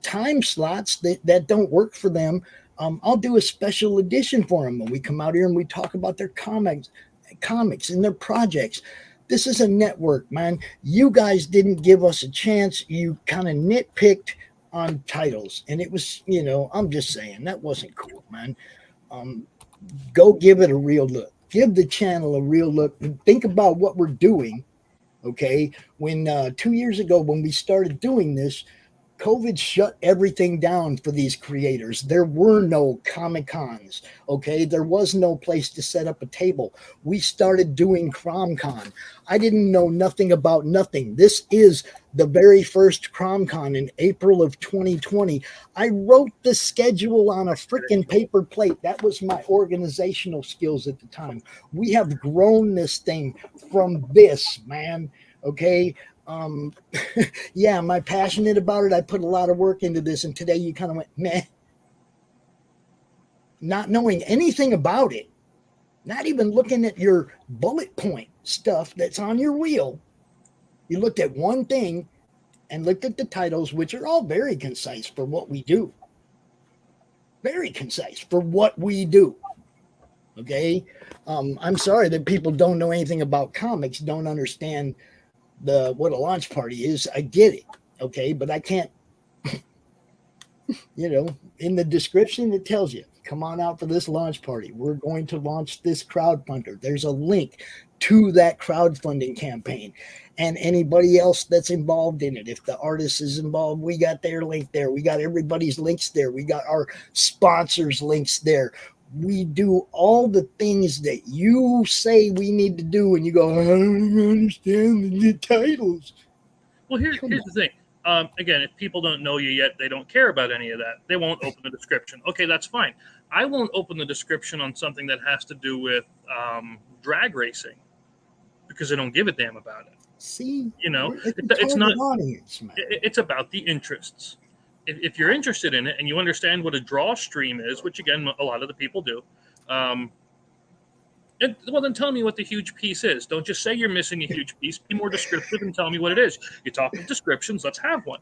Speaker 4: time slots that don't work for them. I'll do a special edition for them. When we come out here and we talk about their comics and their projects. This is a network, man. You guys didn't give us a chance. You kind of nitpicked on titles. And it was, I'm just saying, that wasn't cool, man. Go give it a real look. Give the channel a real look. Think about what we're doing, okay? When 2 years ago, when we started doing this, COVID shut everything down for these creators. There were no Comic-Cons, okay? There was no place to set up a table. We started doing CromCon. I didn't know nothing about nothing. This is the very first CromCon in April of 2020. I wrote the schedule on a freaking paper plate. That was my organizational skills at the time. We have grown this thing from this, man, okay? Yeah, am I passionate about it? I put a lot of work into this, and today you kind of went, meh. Not knowing anything about it, not even looking at your bullet point stuff that's on your wheel. You looked at one thing and looked at the titles, which are all very concise for what we do. Very concise for what we do. Okay? I'm sorry that people don't know anything about comics, don't understand what a launch party is. I get it, okay, but I can't, in the description it tells you, come on out for this launch party. We're going to launch this crowdfunder. There's a link to that crowdfunding campaign and anybody else that's involved in it. If the artist is involved, we got their link there. We got everybody's links there. We got our sponsors' links there. We do all the things that you say we need to do, and you go, I don't understand the titles.
Speaker 5: Well, here's the thing. Again, if people don't know you yet, they don't care about any of that. They won't open the description. Okay, that's fine. I won't open the description on something that has to do with drag racing because I don't give a damn about it.
Speaker 4: See,
Speaker 5: it's not.
Speaker 4: Audience, man.
Speaker 5: It's about the interests. If you're interested in it and you understand what a draw stream is, which again a lot of the people do, well then tell me what the huge piece is. Don't just say you're missing a huge piece. Be more descriptive and tell me what it is. You talk with descriptions. Let's have one.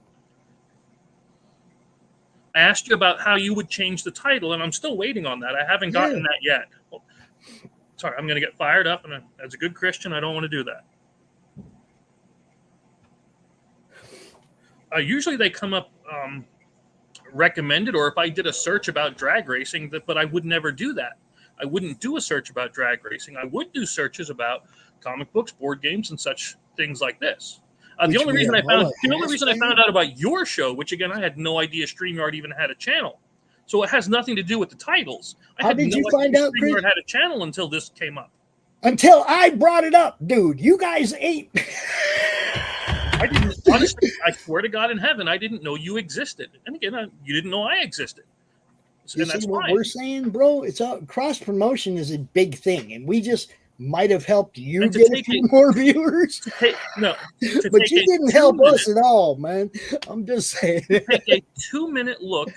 Speaker 5: I asked you about how you would change the title, and I'm still waiting on that. I haven't gotten that yet. Well, sorry, I'm going to get fired up, and as a good Christian, I don't want to do that. Usually they come up recommended, or if I did a search about drag racing, but I would never do that. I wouldn't do a search about drag racing. I would do searches about comic books, board games, and such things like this. The only reason I found out about your show, which again I had no idea Streamyard even had a channel, so it has nothing to do with the titles.
Speaker 4: How did you find out
Speaker 5: Streamyard had a channel until this came up?
Speaker 4: Until I brought it up, dude. You guys ate.
Speaker 5: I didn't, honestly, I swear to God in heaven, I didn't know you existed. And again, you didn't know I existed.
Speaker 4: You see what we're saying, bro? It's cross promotion is a big thing, and we just might have helped you get a few more viewers. But you didn't help us at all, man. I'm just saying.
Speaker 5: Take a 2-minute look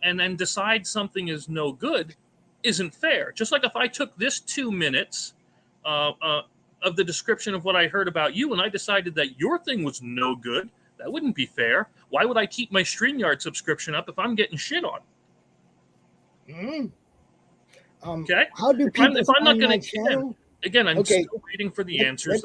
Speaker 5: and then decide something is no good isn't fair. Just like if I took this 2 minutes of the description of what I heard about you, and I decided that your thing was no good, that wouldn't be fair. Why would I keep my StreamYard subscription up if I'm getting shit on? Okay.
Speaker 4: How do people
Speaker 5: if I'm not
Speaker 4: find my
Speaker 5: going
Speaker 4: channel?
Speaker 5: Again, I'm still waiting for the answers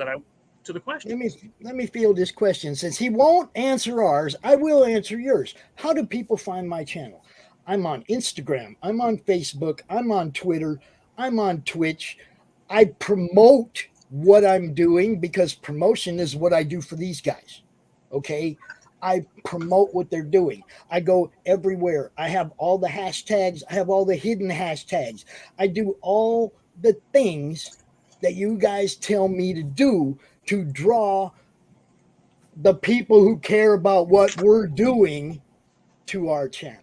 Speaker 5: to the question.
Speaker 4: Let me field this question. Since he won't answer ours, I will answer yours. How do people find my channel? I'm on Instagram. I'm on Facebook. I'm on Twitter. I'm on Twitch. I promote what I'm doing because promotion is what I do for these guys. Okay. I promote what they're doing. I go everywhere. I have all the hashtags. I have all the hidden hashtags. I do all the things that you guys tell me to do to draw the people who care about what we're doing to our channel.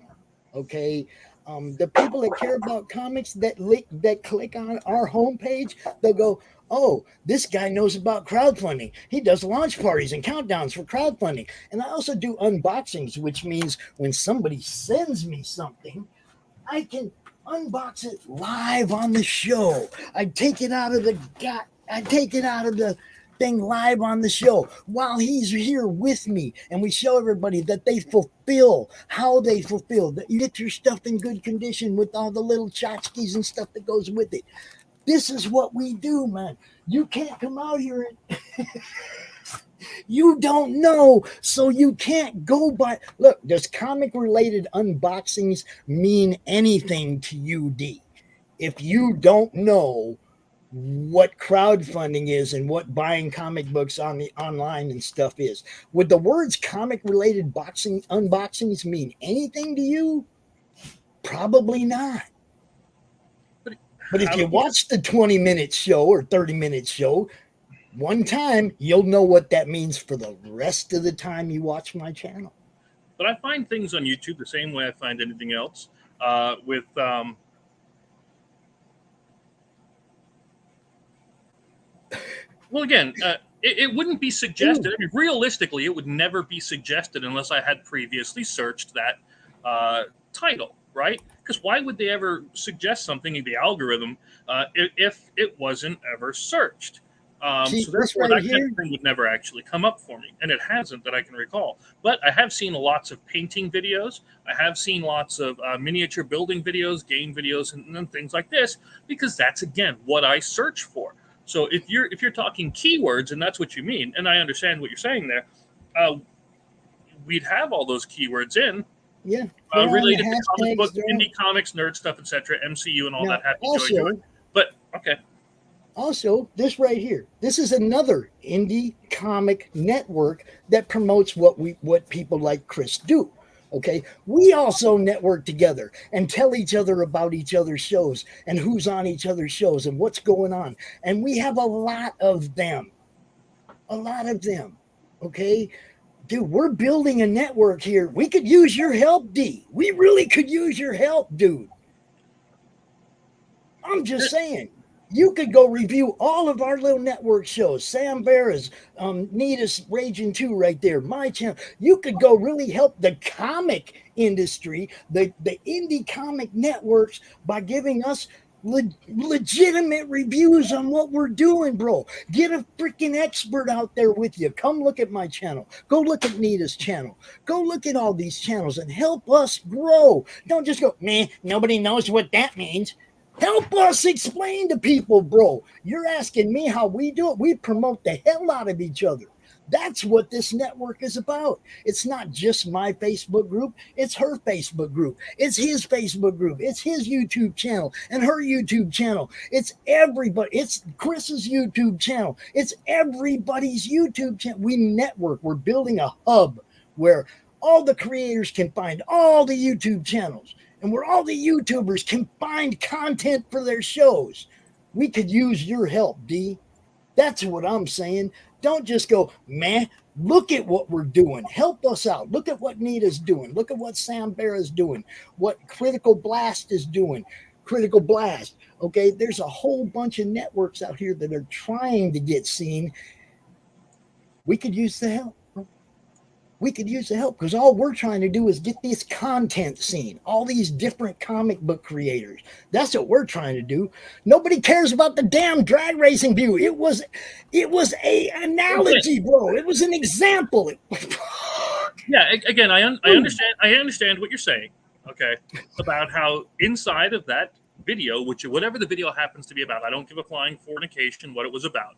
Speaker 4: Okay. The people that care about comics that click on our homepage, they'll go, oh, this guy knows about crowdfunding. He does launch parties and countdowns for crowdfunding. And I also do unboxings, which means when somebody sends me something, I can unbox it live on the show. I take it out of the thing live on the show while he's here with me, and we show everybody that they fulfill how they fulfill, that you get your stuff in good condition with all the little tchotchkes and stuff that goes with it. This is what we do, man. You can't come out here and you don't know, so you can't go by. Look, does comic related unboxings mean anything to you, D? If you don't know what crowdfunding is and what buying comic books on the online and stuff is, would the words comic related unboxings mean anything to you? Probably not. But if you watch the 20-minute show or 30-minute show one time, you'll know what that means for the rest of the time you watch my channel.
Speaker 5: But I find things on YouTube the same way I find anything else. Well, again, it wouldn't be suggested. I mean, realistically, it would never be suggested unless I had previously searched that title, right? Because why would they ever suggest something in the algorithm if it wasn't ever searched? So therefore, that kind of thing would never actually come up for me, and it hasn't that I can recall. But I have seen lots of painting videos. I have seen lots of miniature building videos, game videos, and things like this, because that's, again, what I search for. So if you're talking keywords, and that's what you mean, and I understand what you're saying there, we'd have all those keywords in, related to comic books, indie comics, nerd stuff, etc., MCU, and all that. Happy joy. But okay.
Speaker 4: Also, this right here, this is another indie comic network that promotes what people like Chris do. Okay, we also network together and tell each other about each other's shows and who's on each other's shows and what's going on. And we have a lot of them. Okay, dude, we're building a network here. We could use your help, D. We really could use your help, dude. I'm just saying. You could go review all of our little network shows. Sam Vera's, Nita's Raging 2 right there, my channel. You could go really help the comic industry, the indie comic networks, by giving us legitimate reviews on what we're doing, bro. Get a freaking expert out there with you. Come look at my channel. Go look at Nita's channel. Go look at all these channels and help us grow. Don't just go, man, nobody knows what that means. Help us explain to people, bro. You're asking me how we do it. We promote the hell out of each other. That's what this network is about. It's not just my Facebook group. It's her Facebook group. It's his Facebook group. It's his YouTube channel and her YouTube channel. It's everybody. It's Chris's YouTube channel. It's everybody's YouTube channel. We network. We're building a hub where all the creators can find all the YouTube channels, and where all the YouTubers can find content for their shows. We could use your help, D. That's what I'm saying. Don't just go, man, look at what we're doing. Help us out. Look at what Nita's doing. Look at what Sam Vera's doing. What Critical Blast is doing. Critical Blast. Okay, there's a whole bunch of networks out here that are trying to get seen. We could use the help. We could use the help, because all we're trying to do is get this content seen. All these different comic book creators. That's what we're trying to do. Nobody cares about the damn drag racing view. It was a analogy, bro. It was an example.
Speaker 5: Yeah, again, I understand what you're saying, okay, about how inside of that video, whatever the video happens to be about, I don't give a flying fornication what it was about.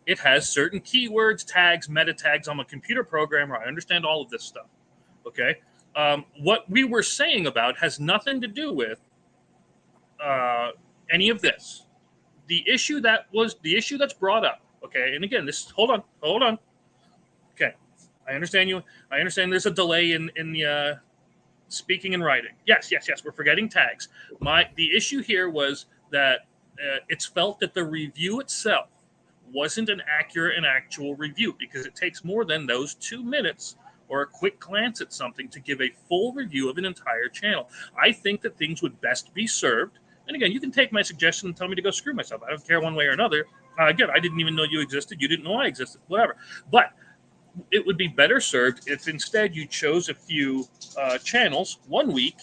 Speaker 5: It has certain keywords, tags, meta tags. I'm a computer programmer. I understand all of this stuff. Okay. What we were saying about has nothing to do with any of this. The issue that's brought up. Okay. And again, hold on. Okay. I understand you. I understand there's a delay in the speaking and writing. Yes. We're forgetting tags. The issue here was that it's felt that the review itself wasn't an accurate and actual review because it takes more than those 2 minutes or a quick glance at something to give a full review of an entire channel. I think that things would best be served. And again, you can take my suggestion and tell me to go screw myself. I don't care one way or another. Again, I didn't even know you existed. You didn't know I existed. Whatever. But it would be better served if instead you chose a few channels 1 week,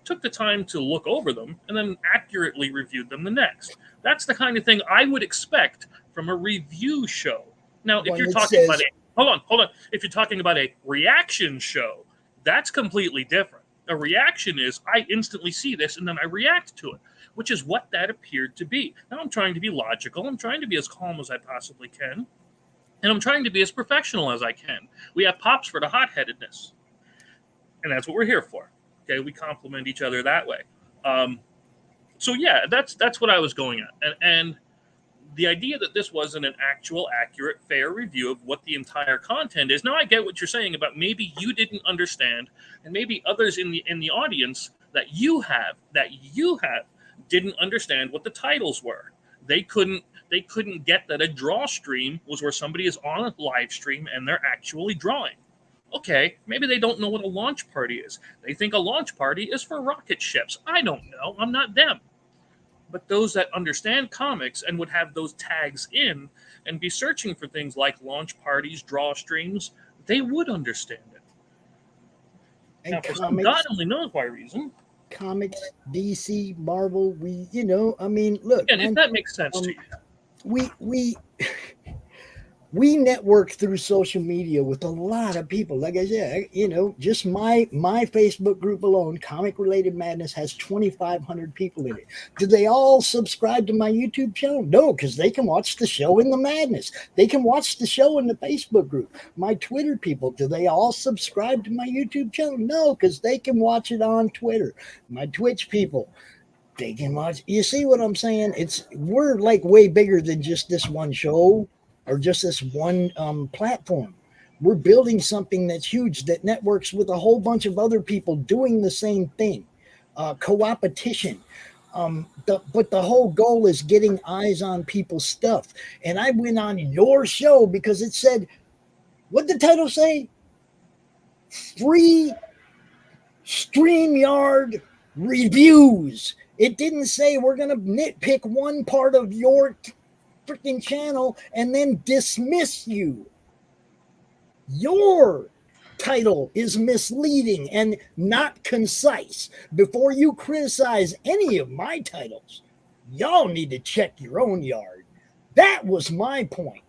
Speaker 5: took the time to look over them, and then accurately reviewed them the next. That's the kind of thing I would expect from a review show. Now, if you're talking about hold on. If you're talking about a reaction show, that's completely different. A reaction is I instantly see this and then I react to it, which is what that appeared to be. Now I'm trying to be logical. I'm trying to be as calm as I possibly can. And I'm trying to be as professional as I can. We have pops for the hot-headedness. And that's what we're here for. Okay, we complement each other that way. So yeah, that's what I was going at. And the idea that this wasn't an actual, accurate, fair review of what the entire content is. Now I get what you're saying about maybe you didn't understand, and maybe others in the audience that you have didn't understand what the titles were. They couldn't get that a draw stream was where somebody is on a live stream and they're actually drawing. Okay, maybe they don't know what a launch party is. They think a launch party is for rocket ships. I don't know. I'm not them. But those that understand comics and would have those tags in and be searching for things like launch parties, draw streams, they would understand it.
Speaker 4: And
Speaker 5: now, for some God only knows why reason.
Speaker 4: Comics, DC, Marvel, look.
Speaker 5: And if that makes sense to you.
Speaker 4: We network through social media with a lot of people. Like I said, just my Facebook group alone, Comic Related Madness, has 2,500 people in it. Do they all subscribe to my YouTube channel? No, because they can watch the show in the madness. They can watch the show in the Facebook group. My Twitter people, do they all subscribe to my YouTube channel? No, because they can watch it on Twitter. My Twitch people, they can watch. You see what I'm saying? We're like way bigger than just this one show or just this one platform. We're building something that's huge that networks with a whole bunch of other people doing the same thing. Co-opetition. But the whole goal is getting eyes on people's stuff. And I went on your show because it said, what'd the title say? Free Streamyard reviews. It didn't say we're going to nitpick one part of your freaking channel and then dismiss you. Your title is misleading and not concise. Before you criticize any of my titles, y'all need to check your own yard. That was my point.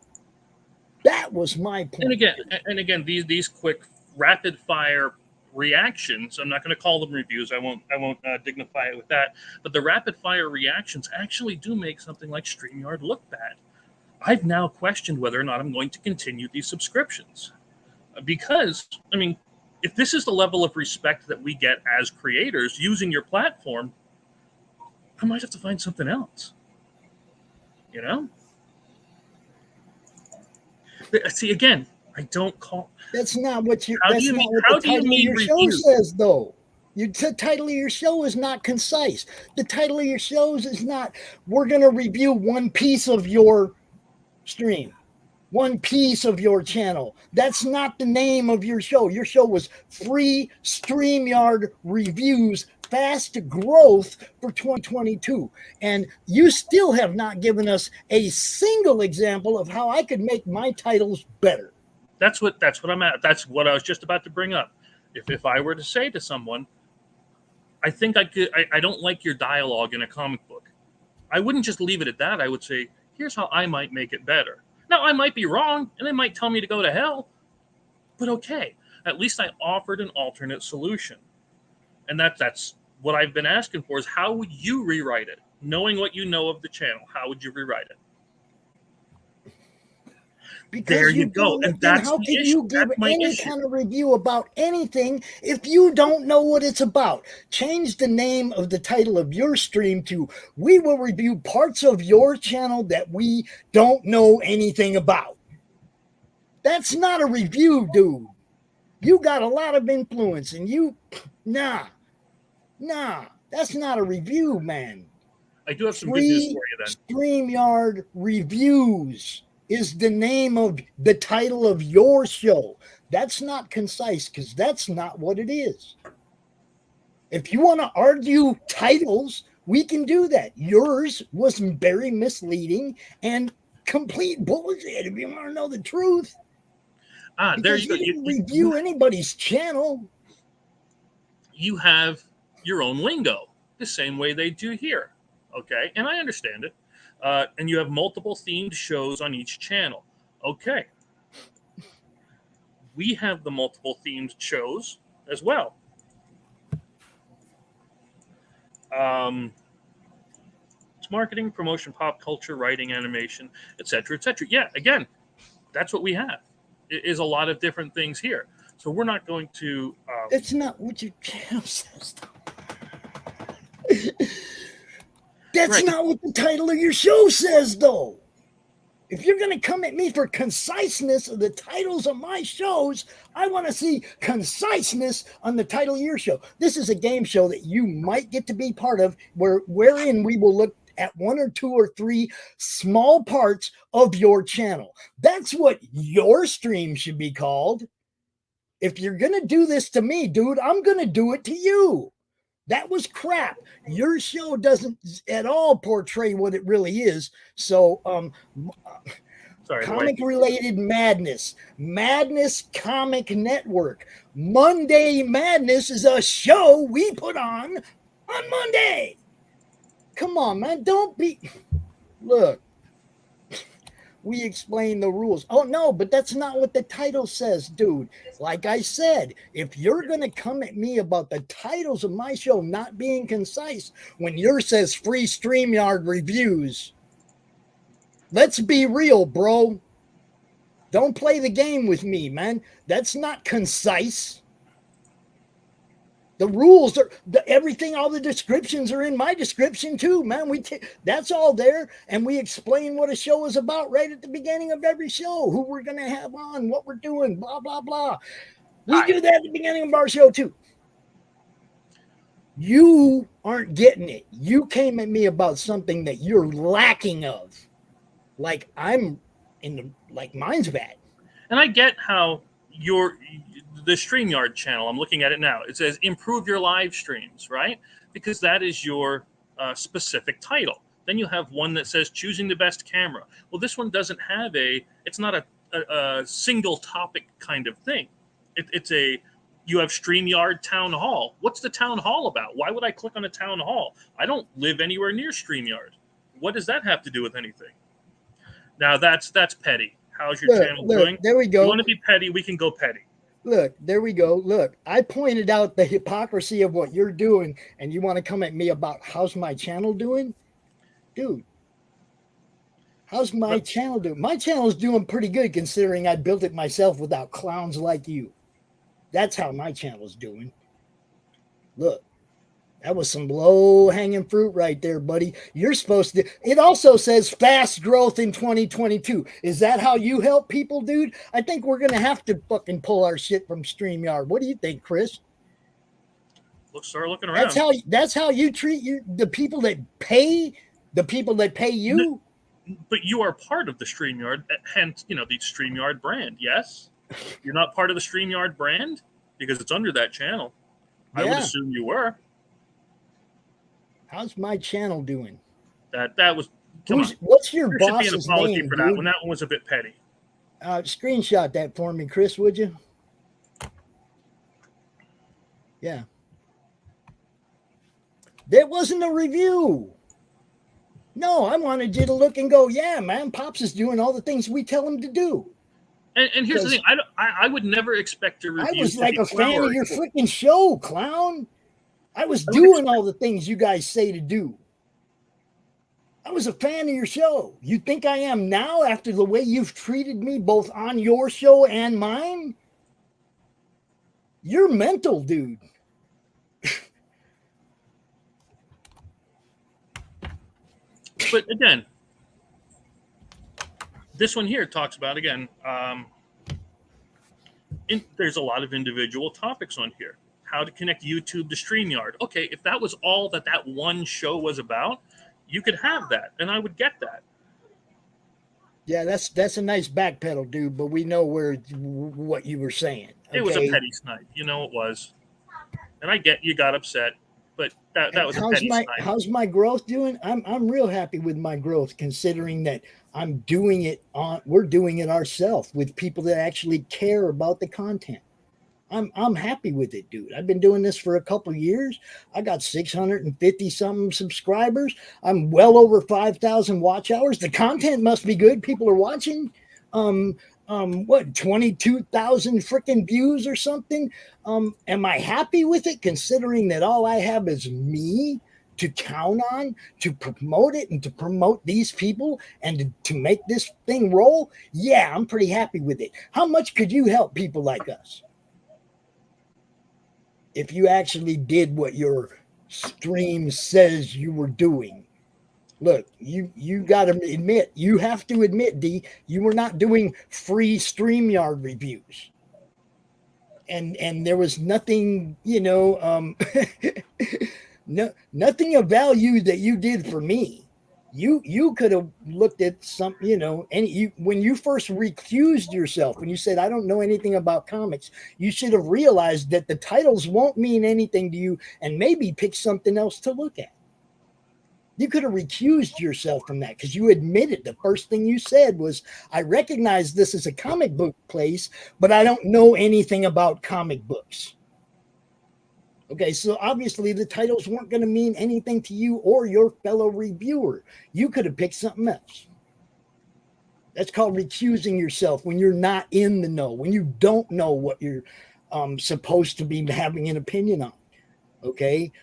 Speaker 4: And
Speaker 5: again, these quick rapid fire reactions, I'm not going to call them reviews. I won't dignify it with that. But the rapid fire reactions actually do make something like StreamYard look bad. I've now questioned whether or not I'm going to continue these subscriptions. Because, if this is the level of respect that we get as creators using your platform, I might have to find something else. See, again, I don't call.
Speaker 4: That's not what you. How do you mean? How do you mean your show says though? The title of your show is not concise. The title of your shows is not. We're going to review one piece of your stream, one piece of your channel. That's not the name of your show. Your show was Free StreamYard Reviews, Fast Growth for 2022. And you still have not given us a single example of how I could make my titles better.
Speaker 5: That's what I'm at. That's what I was just about to bring up. If I were to say to someone, I think I don't like your dialogue in a comic book, I wouldn't just leave it at that. I would say, here's how I might make it better. Now, I might be wrong, and they might tell me to go to hell, but okay. At least I offered an alternate solution. And that's what I've been asking for is how would you rewrite it? Knowing what you know of the channel, how would you rewrite it?
Speaker 4: Because
Speaker 5: there you go. And that's
Speaker 4: how
Speaker 5: the
Speaker 4: can
Speaker 5: issue.
Speaker 4: you give any kind of review about anything if you don't know what it's about? Change the name of the title of your stream to "We will review parts of your channel that we don't know anything about." That's not a review, dude. You got a lot of influence, and nah, that's not a review, man.
Speaker 5: I do have some good news for you then.
Speaker 4: StreamYard Reviews is the name of the title of your show. That's not concise, because that's not what it is. If you want to argue titles, we can do that. Yours was very misleading and complete bullshit, if you want to know the truth.
Speaker 5: There you go.
Speaker 4: You didn't review anybody's channel.
Speaker 5: You have your own lingo, the same way they do here. Okay, and I understand it. And you have multiple themed shows on each channel. Okay. We have the multiple themed shows as well. It's marketing, promotion, pop culture, writing, animation, etc., etc. Yeah, again, that's what we have. It is a lot of different things here. So we're not going to.
Speaker 4: That's not what your channel says. That's
Speaker 5: Right.
Speaker 4: not what the title of your show says, though. If you're going to come at me for conciseness of the titles of my shows, I want to see conciseness on the title of your show. This is a game show that you might get to be part of, wherein we will look at one or two or three small parts of your channel. That's what your stream should be called. If you're going to do this to me, dude, I'm going to do it to you. That was crap. Your show doesn't at all portray what it really is. So,
Speaker 5: Sorry,
Speaker 4: comic-related madness. Madness Comic Network. Monday Madness is a show we put on Monday. Come on, man. Don't be... Look. We explain the rules. Oh, no, but that's not what the title says, dude. Like I said, if you're going to come at me about the titles of my show not being concise, when yours says free StreamYard reviews, let's be real, bro. Don't play the game with me, man. That's not concise. The rules are everything. All the descriptions are in my description too, man. That's all there, and we explain what a show is about right at the beginning of every show. Who we're gonna have on, what we're doing, blah blah blah. We do that at the beginning of our show too. You aren't getting it. You came at me about something that you're lacking of. Like mine's bad.
Speaker 5: And I get how the StreamYard channel, I'm looking at it now. It says improve your live streams, right? Because that is your specific title. Then you have one that says choosing the best camera. Well, this one doesn't have it's not a single topic kind of thing. You have StreamYard Town Hall. What's the Town Hall about? Why would I click on a Town Hall? I don't live anywhere near StreamYard. What does that have to do with anything? Now that's petty. How's your channel doing?
Speaker 4: There we go.
Speaker 5: You want to be petty, we can go petty.
Speaker 4: Look, there we go. Look, I pointed out the hypocrisy of what you're doing, and you want to come at me about how's my channel doing? Dude, how's my channel doing? My channel's doing pretty good considering I built it myself without clowns like you. That's how my channel's doing. Look, that was some low-hanging fruit right there, buddy. You're supposed to... It also says fast growth in 2022. Is that how you help people, dude? I think we're going to have to fucking pull our shit from StreamYard. What do you think, Chris?
Speaker 5: Start looking around.
Speaker 4: That's how you treat the people that pay you?
Speaker 5: But you are part of the StreamYard, hence, the StreamYard brand, yes? You're not part of the StreamYard brand? Because it's under that channel. Yeah. I would assume you were.
Speaker 4: How's my channel doing?
Speaker 5: That was...
Speaker 4: What's your
Speaker 5: there
Speaker 4: boss's
Speaker 5: should be an apology
Speaker 4: name,
Speaker 5: for that
Speaker 4: dude?
Speaker 5: one. That one was a bit petty.
Speaker 4: Screenshot that for me, Chris, would you? Yeah. That wasn't a review. No, I wanted you to look and go, yeah, man, Pops is doing all the things we tell him to do.
Speaker 5: And here's the thing. I would never expect a review.
Speaker 4: I was like a fan of your freaking show, clown. I was doing all the things you guys say to do. I was a fan of your show. You think I am now after the way you've treated me both on your show and mine? You're mental, dude.
Speaker 5: But again, this one here talks about, again, there's a lot of individual topics on here. How to connect YouTube to StreamYard. Okay, if that was all that one show was about, you could have that, and I would get that.
Speaker 4: Yeah, that's a nice backpedal, dude. But we know what you were saying. Okay?
Speaker 5: It was a petty snipe, it was, and I get you got upset, but that was a petty snipe.
Speaker 4: How's my growth doing? I'm real happy with my growth, considering that we're doing it ourselves with people that actually care about the content. I'm happy with it, dude. I've been doing this for a couple of years. I got 650 something subscribers. I'm well over 5,000 watch hours. The content must be good. People are watching. 22,000 freaking views or something. Am I happy with it, considering that all I have is me to count on to promote it and to promote these people and to make this thing roll? Yeah, I'm pretty happy with it. How much could you help people like us if you actually did what your stream says you were doing? Look, you got to admit, you have to admit, D, you were not doing free StreamYard reviews. And there was nothing, nothing of value that you did for me. You could have looked at some, when you first recused yourself, when you said, I don't know anything about comics, you should have realized that the titles won't mean anything to you and maybe pick something else to look at. You could have recused yourself from that because you admitted the first thing you said was, I recognize this is a comic book place, but I don't know anything about comic books. Okay, so obviously the titles weren't going to mean anything to you or your fellow reviewer. You could have picked something else. That's called recusing yourself when you're not in the know, when you don't know what you're supposed to be having an opinion on. Okay,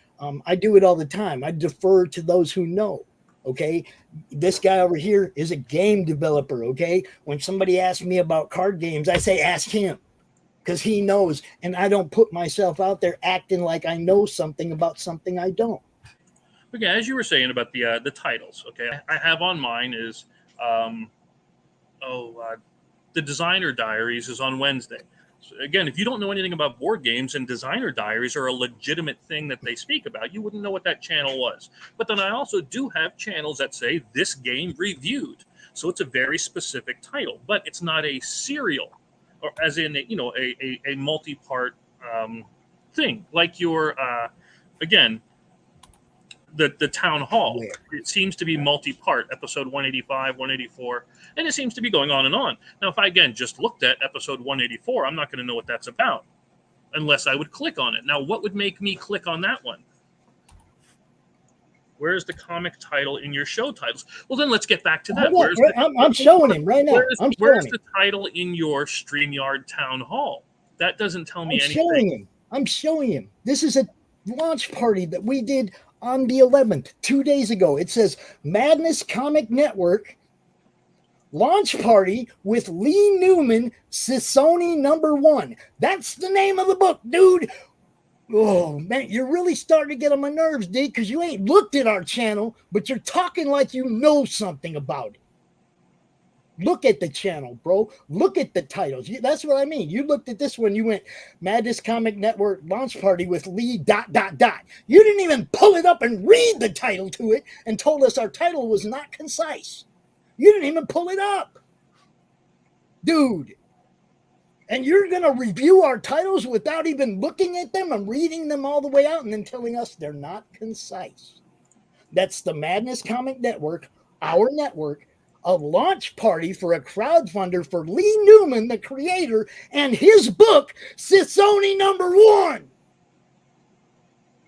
Speaker 4: I do it all the time. I defer to those who know. Okay, this guy over here is a game developer. Okay, when somebody asks me about card games, I say, ask him. Because he knows, and I don't put myself out there acting like I know something about something I don't.
Speaker 5: Okay, as you were saying about the titles, okay, I have on mine is, the Designer Diaries is on Wednesday. So again, if you don't know anything about board games, and Designer Diaries are a legitimate thing that they speak about, you wouldn't know what that channel was. But then I also do have channels that say this game reviewed. So it's a very specific title, but it's not a serial. Or as in, a multi-part thing, like your, again, the town hall. It seems to be multi-part, episode 185, 184, and it seems to be going on and on. Now, if I, again, just looked at episode 184, I'm not going to know what that's about unless I would click on it. Now, what would make me click on that one? Where's the comic title in your show titles? Well, then let's get back to that.
Speaker 4: I'm showing him right now.
Speaker 5: Where's the title in your StreamYard Town Hall? That doesn't tell me anything.
Speaker 4: I'm showing him. This is a launch party that we did on the 11th, 2 days ago. It says Madness Comic Network launch party with Lee Newman, Sissoni #1. That's the name of the book, dude. Oh, man, you're really starting to get on my nerves, D, because you ain't looked at our channel, but you're talking like you know something about it. Look at the channel, bro. Look at the titles. That's what I mean. You looked at this one. You went, Madness Comic Network launch party with Lee ... You didn't even pull it up and read the title to it and told us our title was not concise. You didn't even pull it up. Dude. And you're going to review our titles without even looking at them and reading them all the way out and then telling us they're not concise. That's the Madness Comic Network, our network, a launch party for a crowdfunder for Lee Newman, the creator, and his book, Sissoni #1.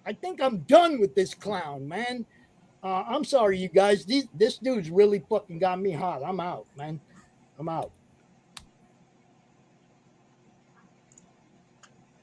Speaker 4: I think I'm done with this clown, man. I'm sorry, you guys. This dude's really fucking got me hot. I'm out, man. I'm out.